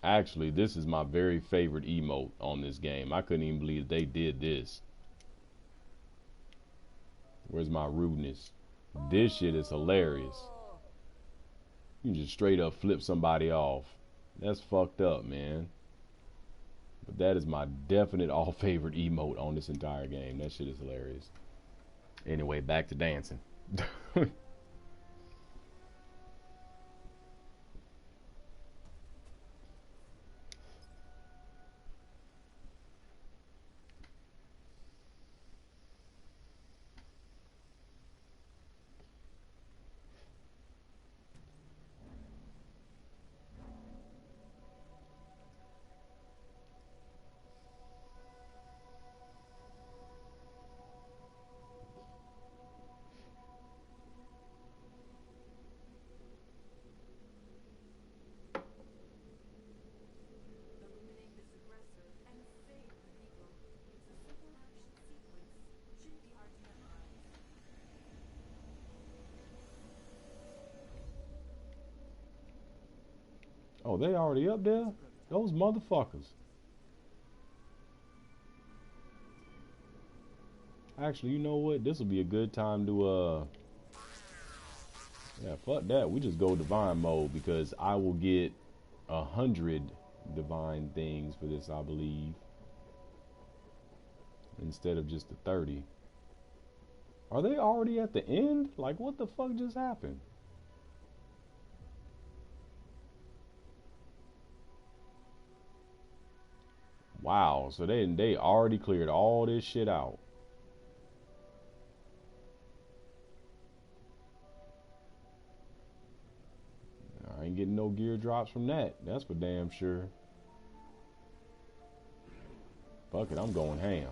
Actually, this is my very favorite emote on this game. I couldn't even believe they did this. Where's my rudeness? This shit is hilarious. You can just straight up flip somebody off. That's fucked up, man. But that is my definite all favorite emote on this entire game. That shit is hilarious. Anyway, back to dancing. Eliminate this aggressor and save the people. It's a simple action sequence. Shouldn't be hard to memorize. Oh, they already up there? Those motherfuckers. Actually, you know what? This will be a good time to yeah, fuck that. We just go divine mode because I will get 100 divine things for this, I believe, instead of just the 30. Are they already at the end? Like, what the fuck just happened? Wow, so they already cleared all this shit out. I ain't getting no gear drops from that. That's for damn sure. Fuck it, I'm going ham.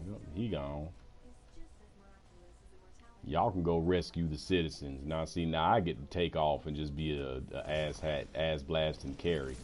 Yep, he gone. Y'all can go rescue the citizens. Now see, now I get to take off and just be a ass hat, ass blasting carry.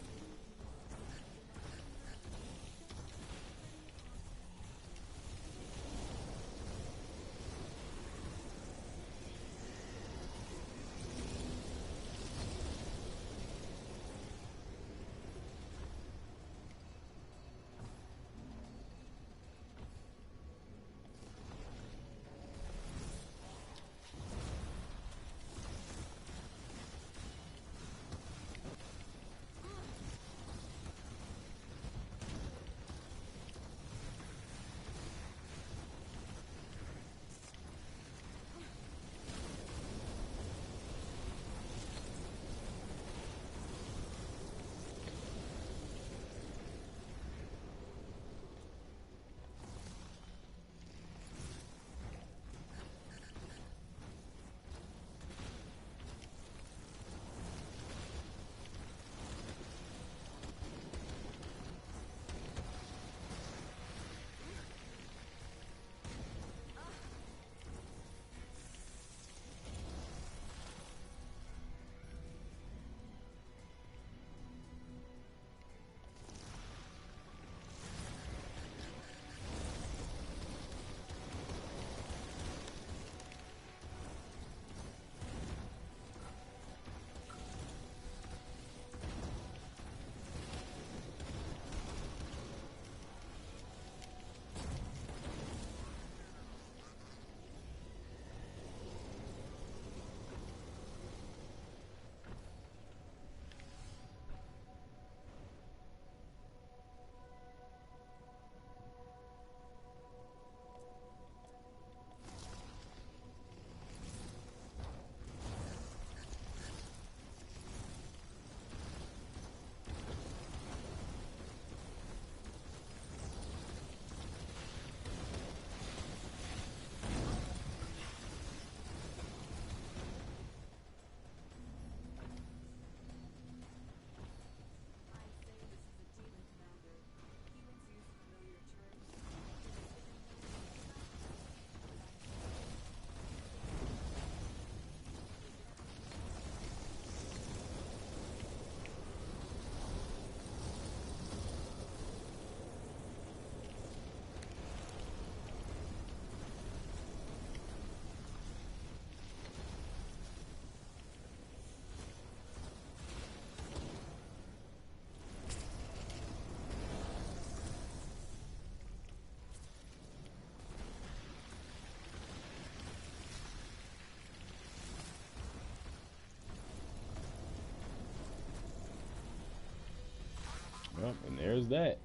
Yep, and there's that.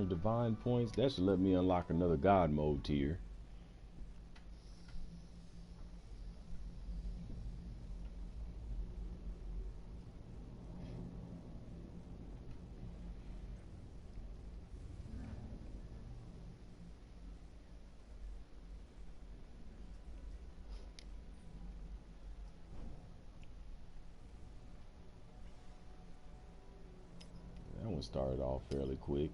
Divine points. That should let me unlock another God mode tier. one started off fairly quick.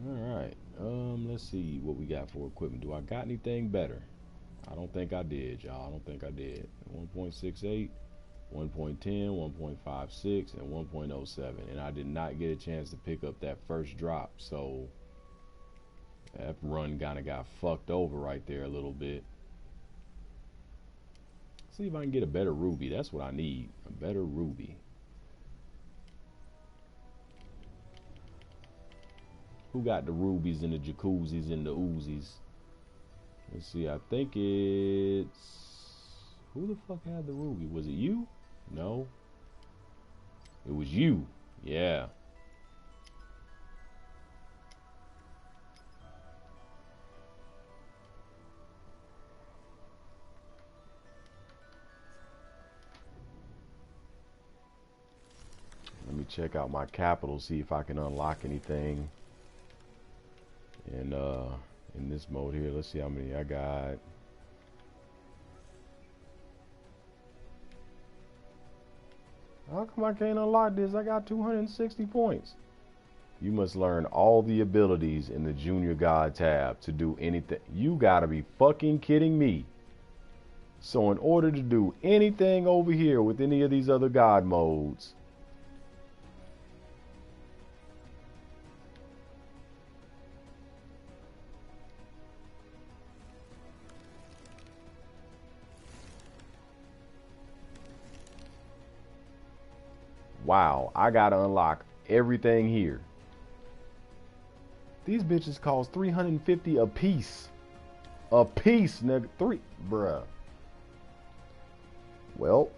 Alright, let's see what we got for equipment. Do I got anything better? I don't think I did, y'all. I don't think I did. 1.68, 1.10, 1.56, and 1.07. And I did not get a chance to pick up that first drop, so that run kind of got fucked over right there a little bit. See if I can get a better ruby. That's what I need. A better ruby. Who got the rubies and the jacuzzis and the Uzis? Let's see. I think it's... Who the fuck had the ruby? Was it you? No. It was you. Yeah. Let me check out my capital, see if I can unlock anything in this mode here. Let's see how many I got. How come I can't unlock this? I got 260 points. You must learn all the abilities in the Junior God tab to do anything. You gotta be fucking kidding me. So in order to do anything over here with any of these other God modes, wow, I gotta unlock everything here. These bitches cost 350 a piece. A piece, nigga. Bruh. Well,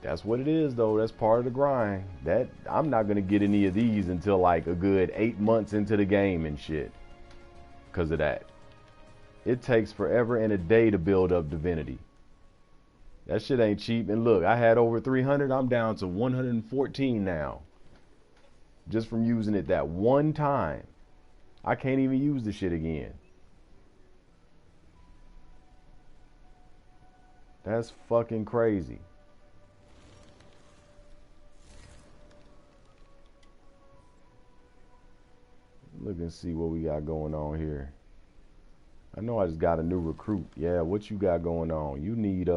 that's what it is, though. That's part of the grind. That I'm not gonna get any of these until like a good 8 months into the game and shit. Because of that. It takes forever and a day to build up divinity. That shit ain't cheap. And look, I had over 300. I'm down to 114 now. Just from using it that one time. I can't even use the shit again. That's fucking crazy. Look and see what we got going on here. I know I just got a new recruit. Yeah, what you got going on? You need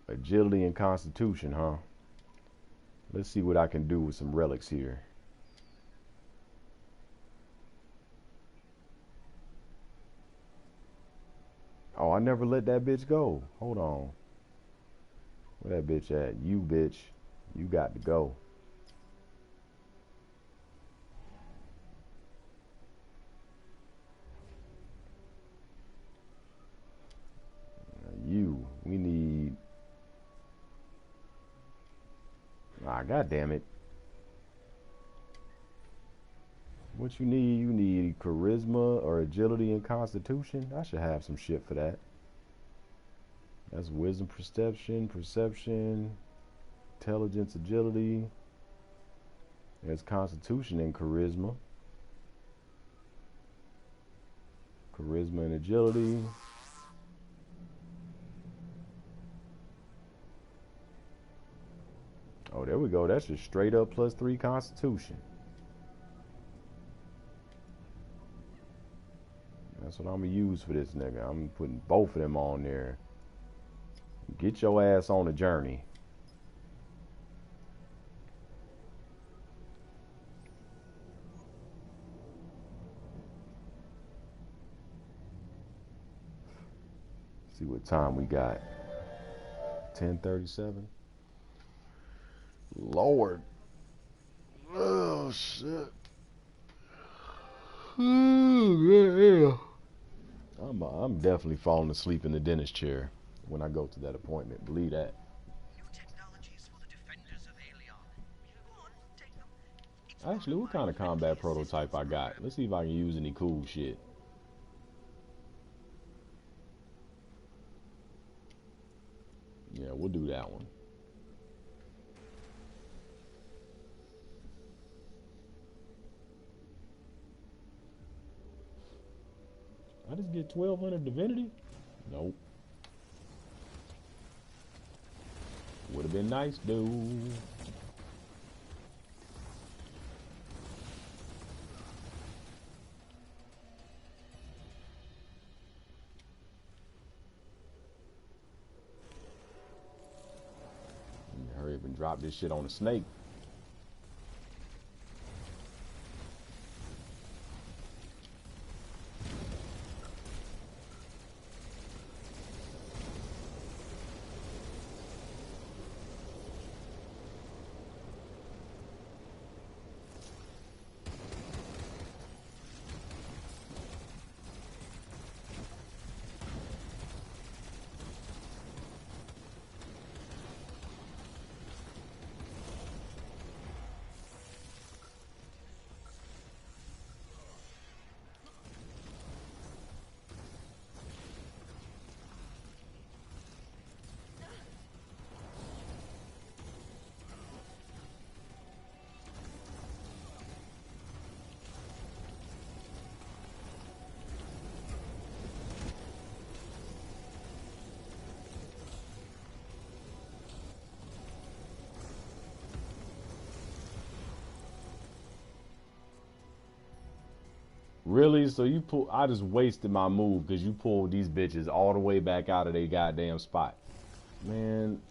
agility and constitution, huh? Let's see what I can do with some relics here. Oh, I never let that bitch go. Hold on. Where that bitch at? You bitch. You got to go. We need... Ah, God damn it. What you need charisma or agility and constitution. I should have some shit for that. That's wisdom, perception, intelligence, agility. There's constitution and charisma. Charisma and agility. Oh, there we go. That's just straight up +3 constitution. That's what I'm gonna use for this nigga. I'm putting both of them on there. Get your ass on a journey. See what time we got. 10:37. Lord. Oh shit. Yeah. I'm definitely falling asleep in the dentist chair when I go to that appointment. Believe that. New technologies for the defenders of Alien. Go on, take them. It's Actually, what kind of combat prototype I got? Let's see if I can use any cool shit. Yeah, we'll do that one. I just get 1200 divinity? Nope. have been nice, dude. Hurry up and drop this shit on the snake. Really? So you pull? I just wasted my move because you pulled these bitches all the way back out of their goddamn spot, man.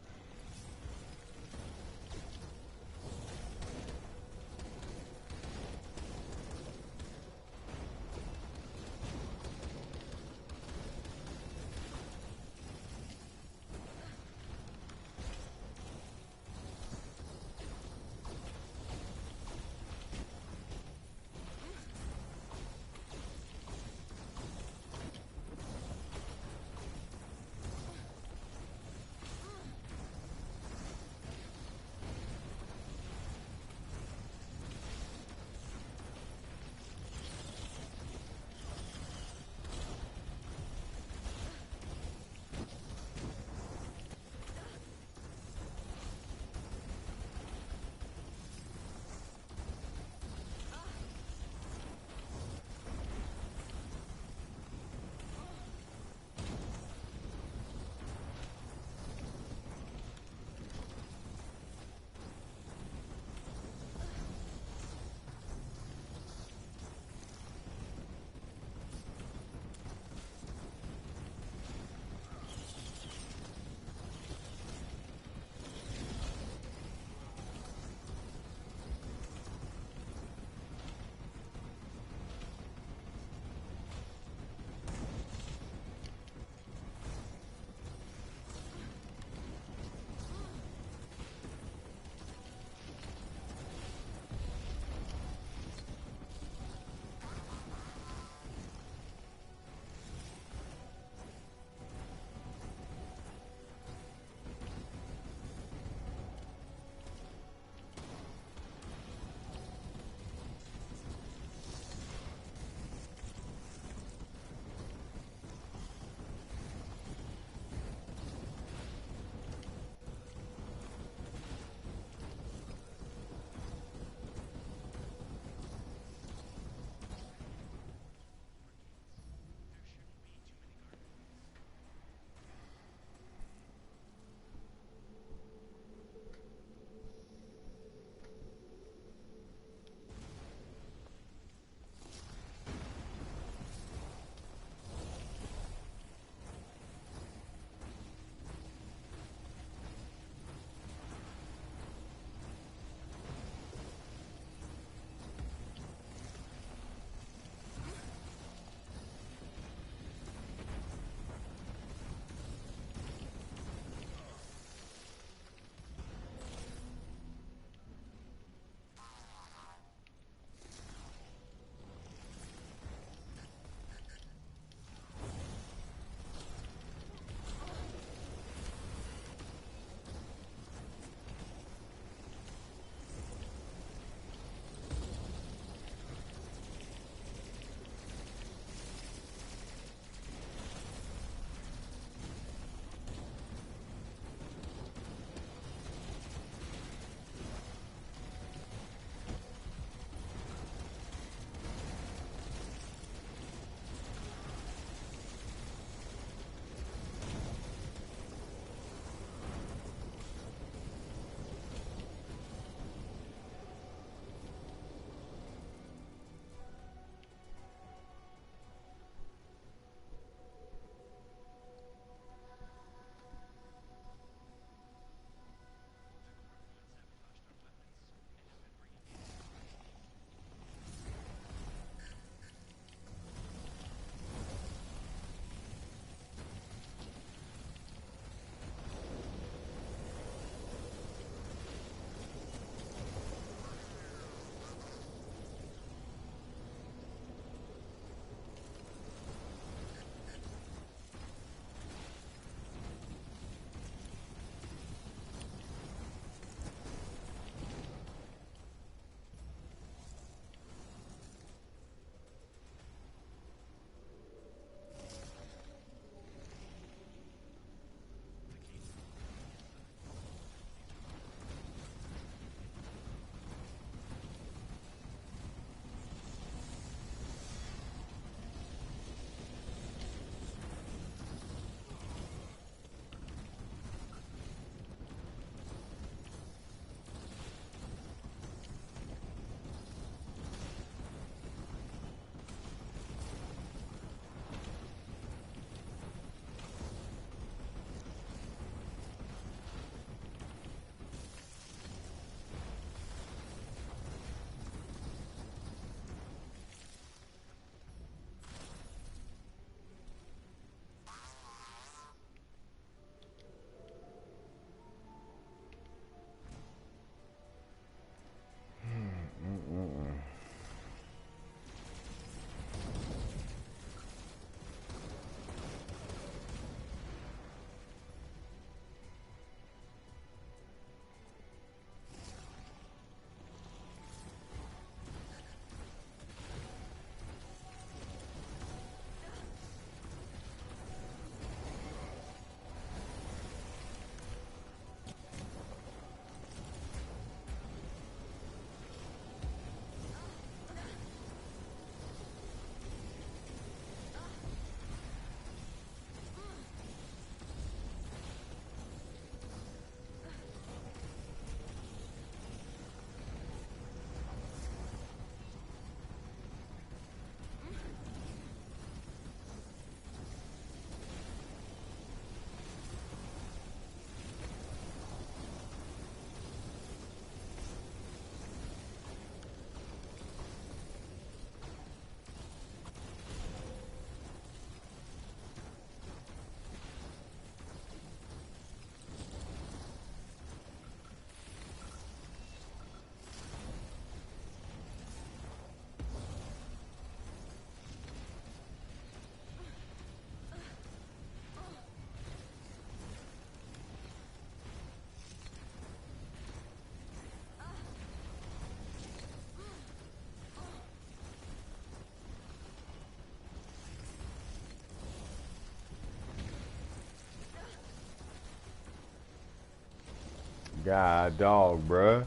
God dog, bruh.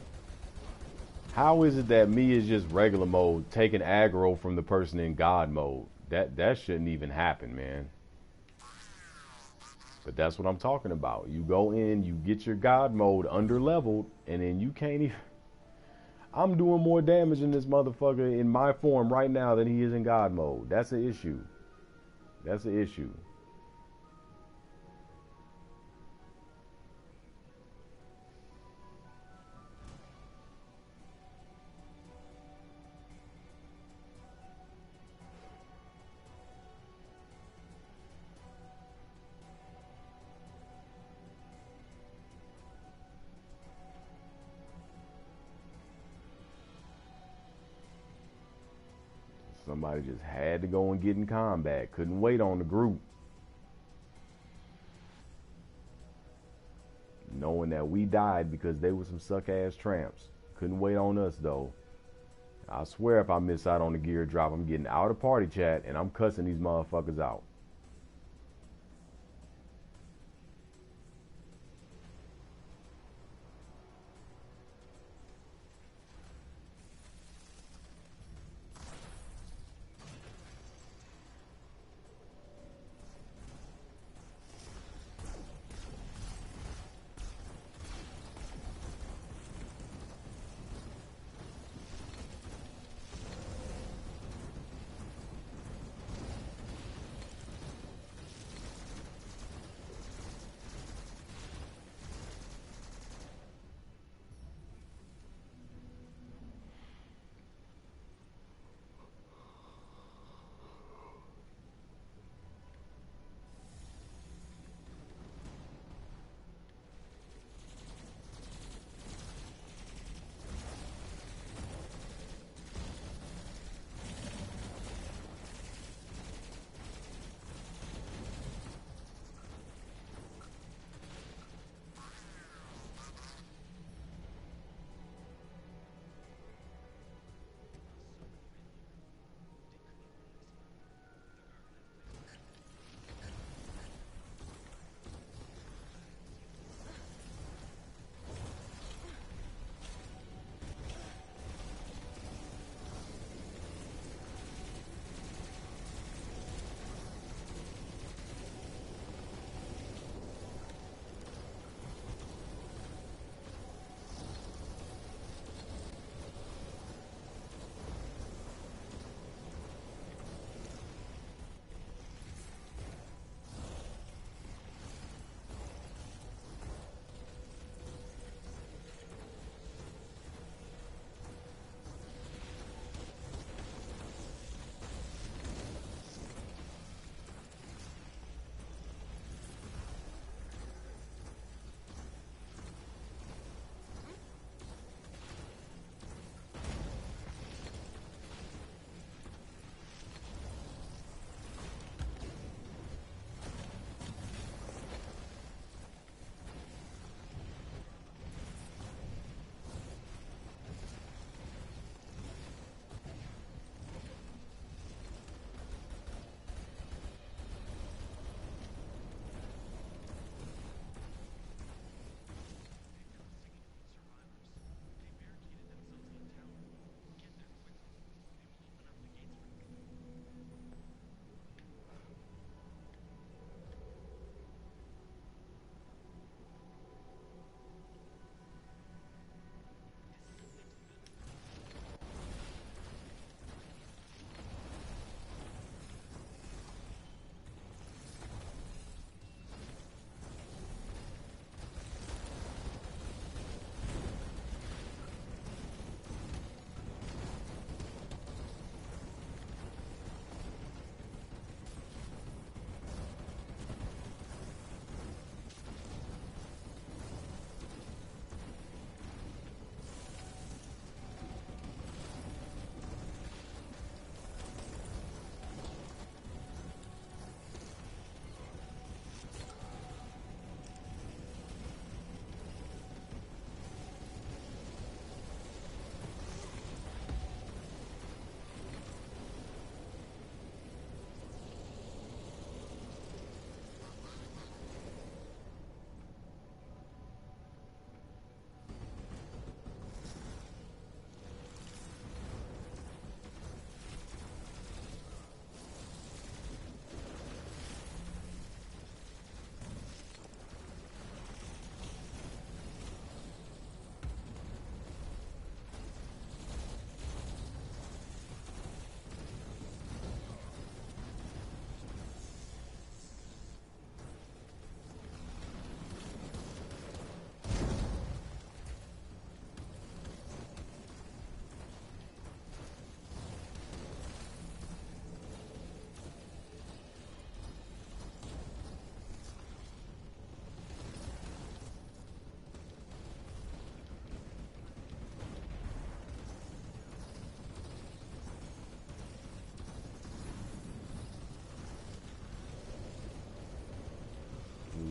How is it that me is just regular mode, taking aggro from the person in God mode? That shouldn't even happen, man. But that's what I'm talking about. You go in, you get your God mode under leveled, and then you can't even. I'm doing more damage in this motherfucker in my form right now than he is in God mode. That's an issue. That's an issue. Somebody just had to go and get in combat. Couldn't wait on the group. Knowing that we died because they were some suck-ass tramps. Couldn't wait on us, though. I swear if I miss out on the gear drop, I'm getting out of party chat and I'm cussing these motherfuckers out.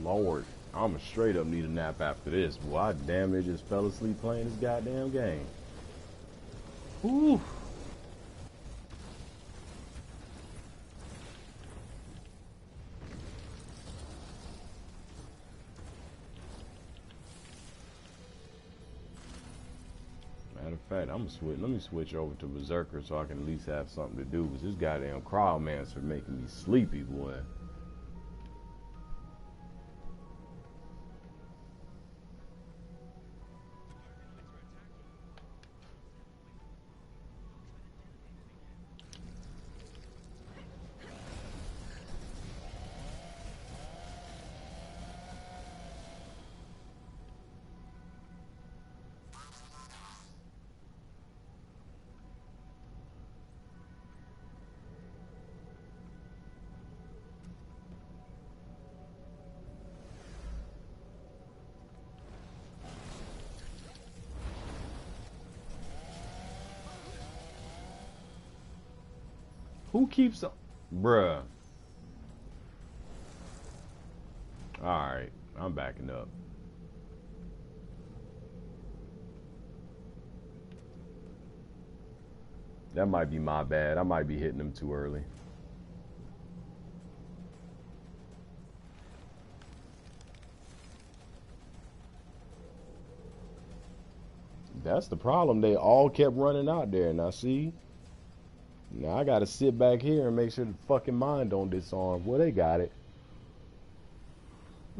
Lord, I'ma straight up need a nap after this. Boy, I damn near just fell asleep playing this goddamn game. Whew. Matter of fact, I'm gonna switch. Let me switch over to Berserker so I can at least have something to do. Cause this goddamn Cryomancer making me sleepy, boy. Who keeps up? Bruh. Alright, I'm backing up. That might be my bad. I might be hitting them too early. That's the problem. They all kept running out there. Now see? Now I gotta sit back here and make sure the fucking mine don't disarm. Well, they got it.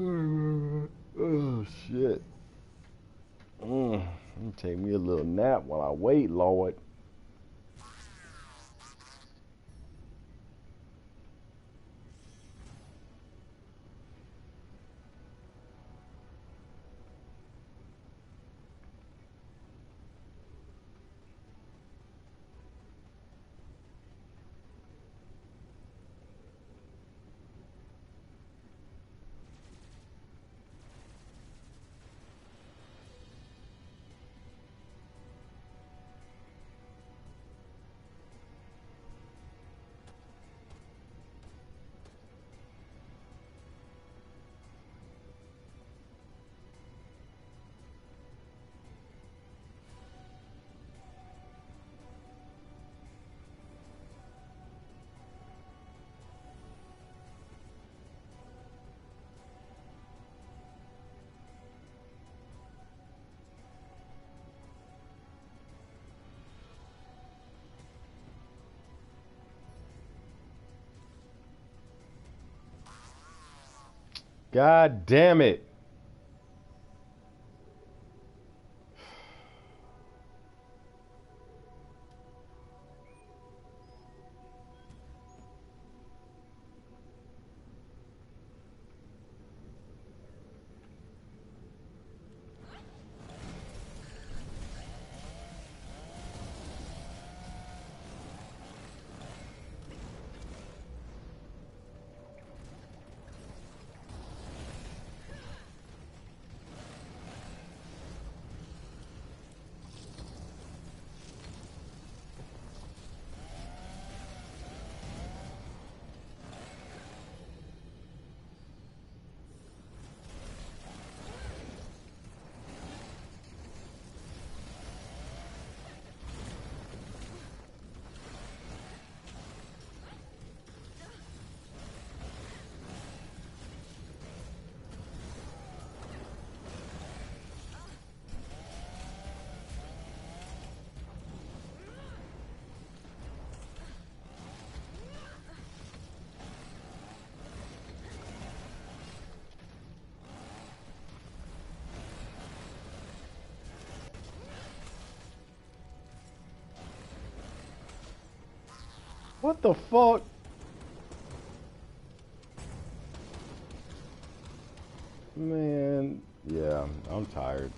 Oh shit. Take me a little nap while I wait, Lord. God damn it. What the fuck? Man, yeah, I'm tired.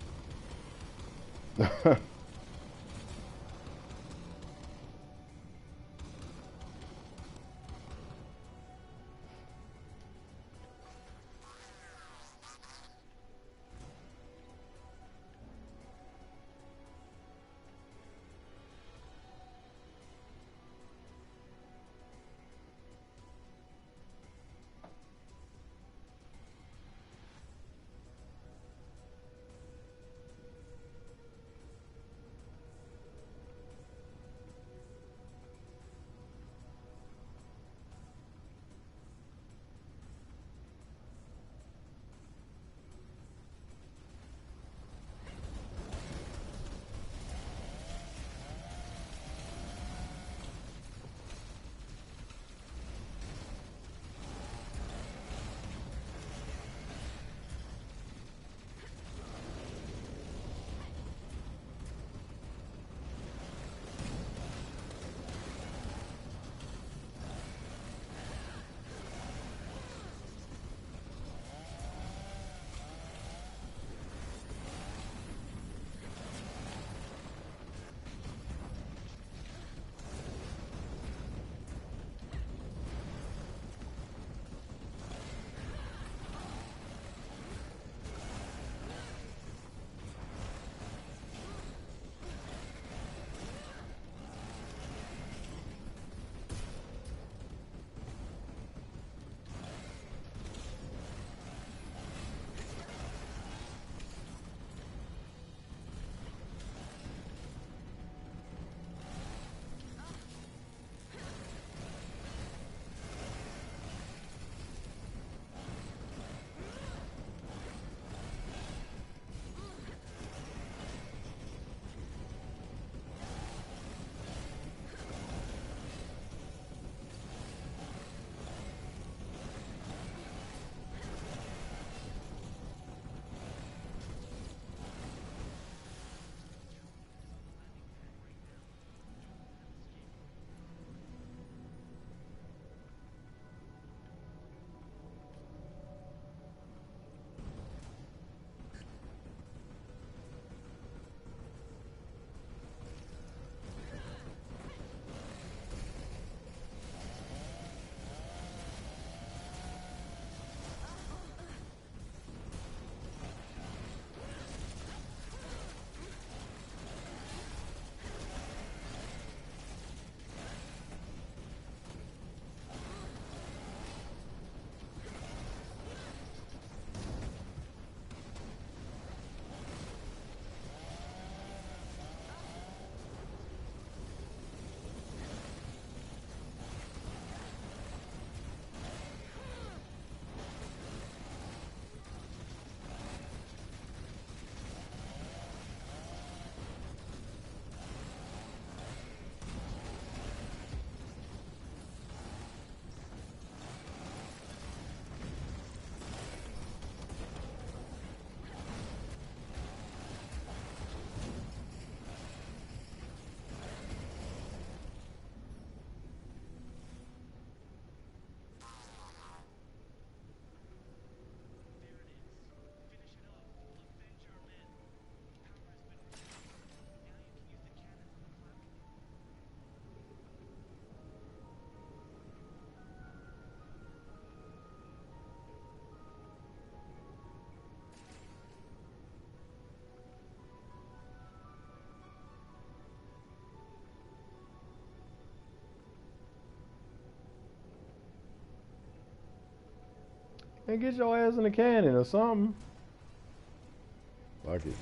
And get your ass in a cannon or something. Fuck it.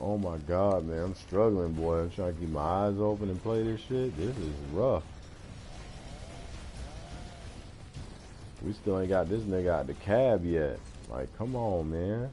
Oh my god, man, I'm struggling, boy. I'm trying to keep my eyes open and play this shit. This is rough. We still ain't got this nigga out the cab yet. Like, come on, man.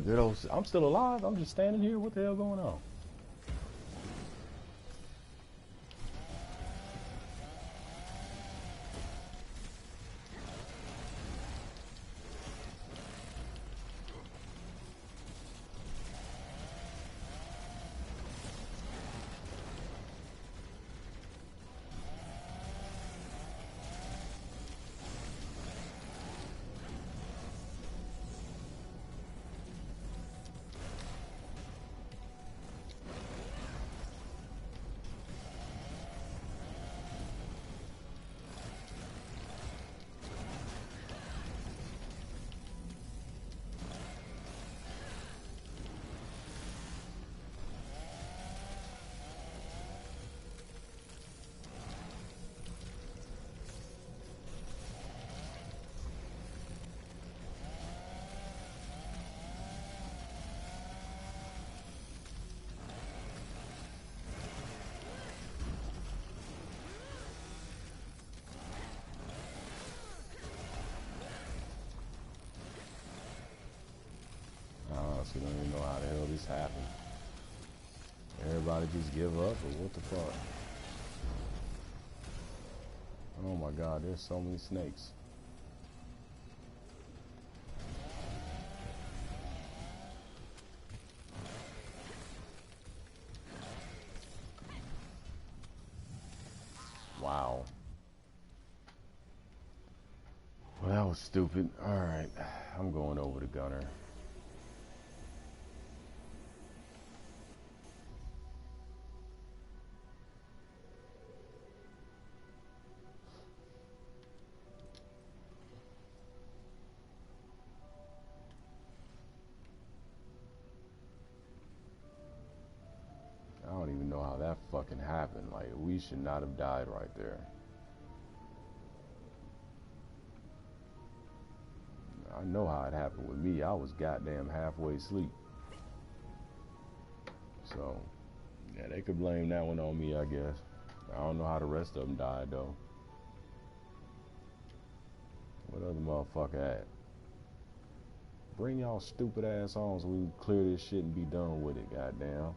Good old. I'm still alive. I'm just standing here. What the hell going on? I don't even know how the hell this happened. Everybody just give up, or what the fuck? Oh my god, there's so many snakes. Wow. Well, that was stupid. Alright, I'm going over to Gunner. I don't even know how that fucking happened. Like, we should not have died right there. I know how it happened with me. I was goddamn halfway asleep. So, yeah, they could blame that one on me, I guess. I don't know how the rest of them died, though. What other motherfucker at? Bring y'all stupid ass on so we can clear this shit and be done with it, goddamn.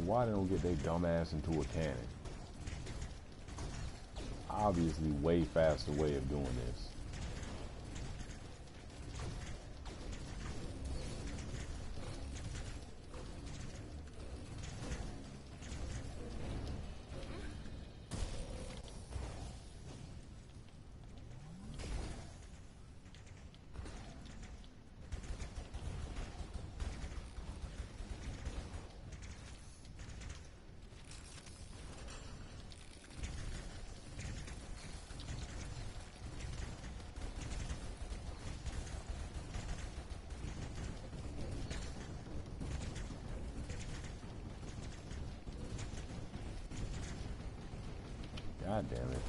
Why they don't get their dumb ass into a cannon? Obviously, way faster way of doing this. God damn it.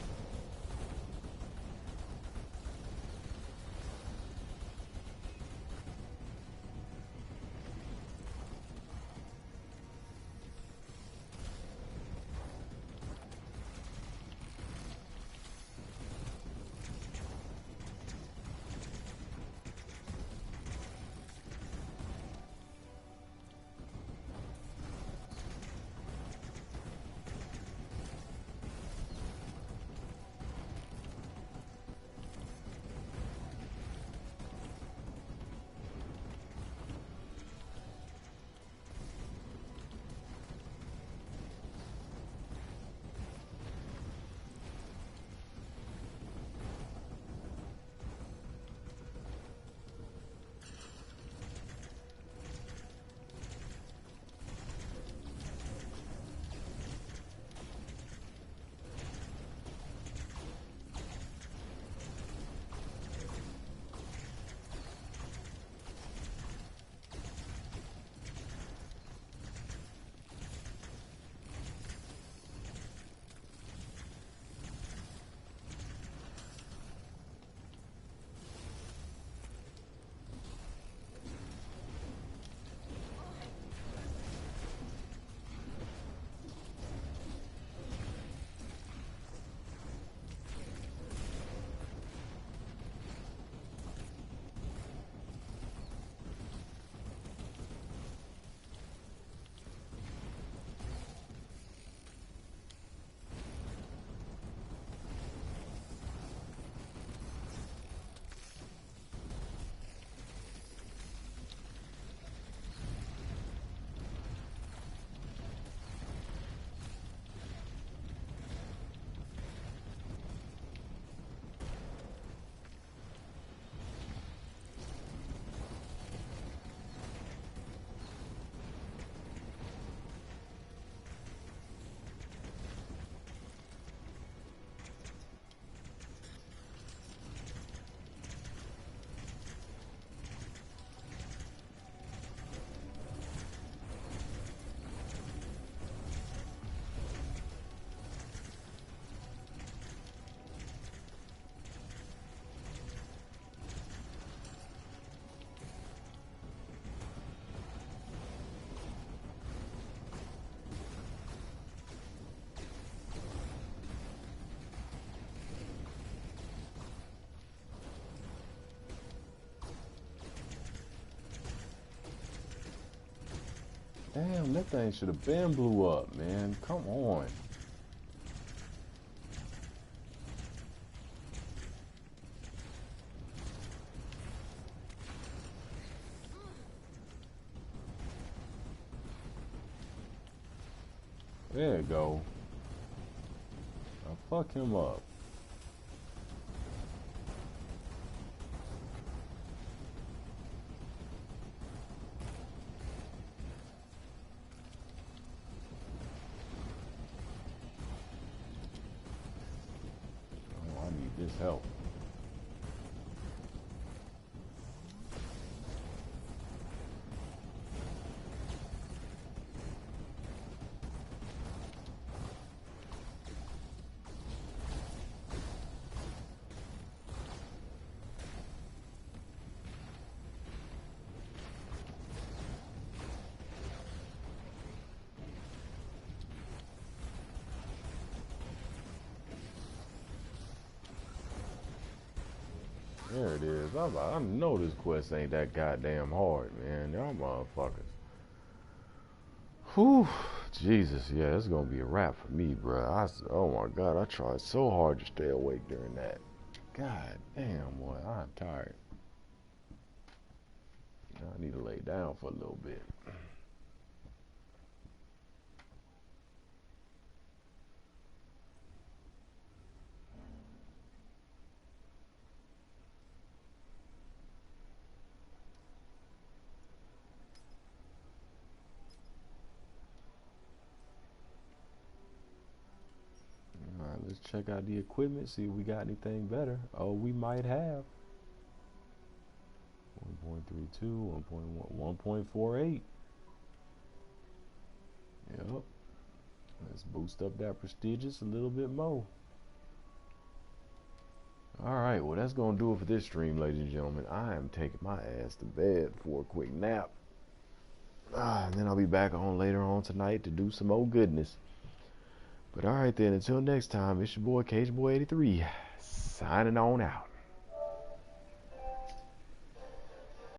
Damn, that thing should have been blew up, man. Come on. There you go. Now fuck him up. Oh, I need this help. There it is. I know this quest ain't that goddamn hard, man. Y'all motherfuckers. Whew. Jesus, yeah, it's gonna be a wrap for me, bro. Oh my God, I tried so hard to stay awake during that. God damn, boy, I'm tired. I need to lay down for a little bit. All right, let's check out the equipment, see if we got anything better. Oh, we might have. 1.32, 1.1, 1.48. Yep. Let's boost up that prestigious a little bit more. Alright, well that's going to do it for this stream, ladies and gentlemen. I am taking my ass to bed for a quick nap. And then I'll be back on later on tonight to do some old goodness. But alright then, until next time, it's your boy Cajun Boy 83, signing on out.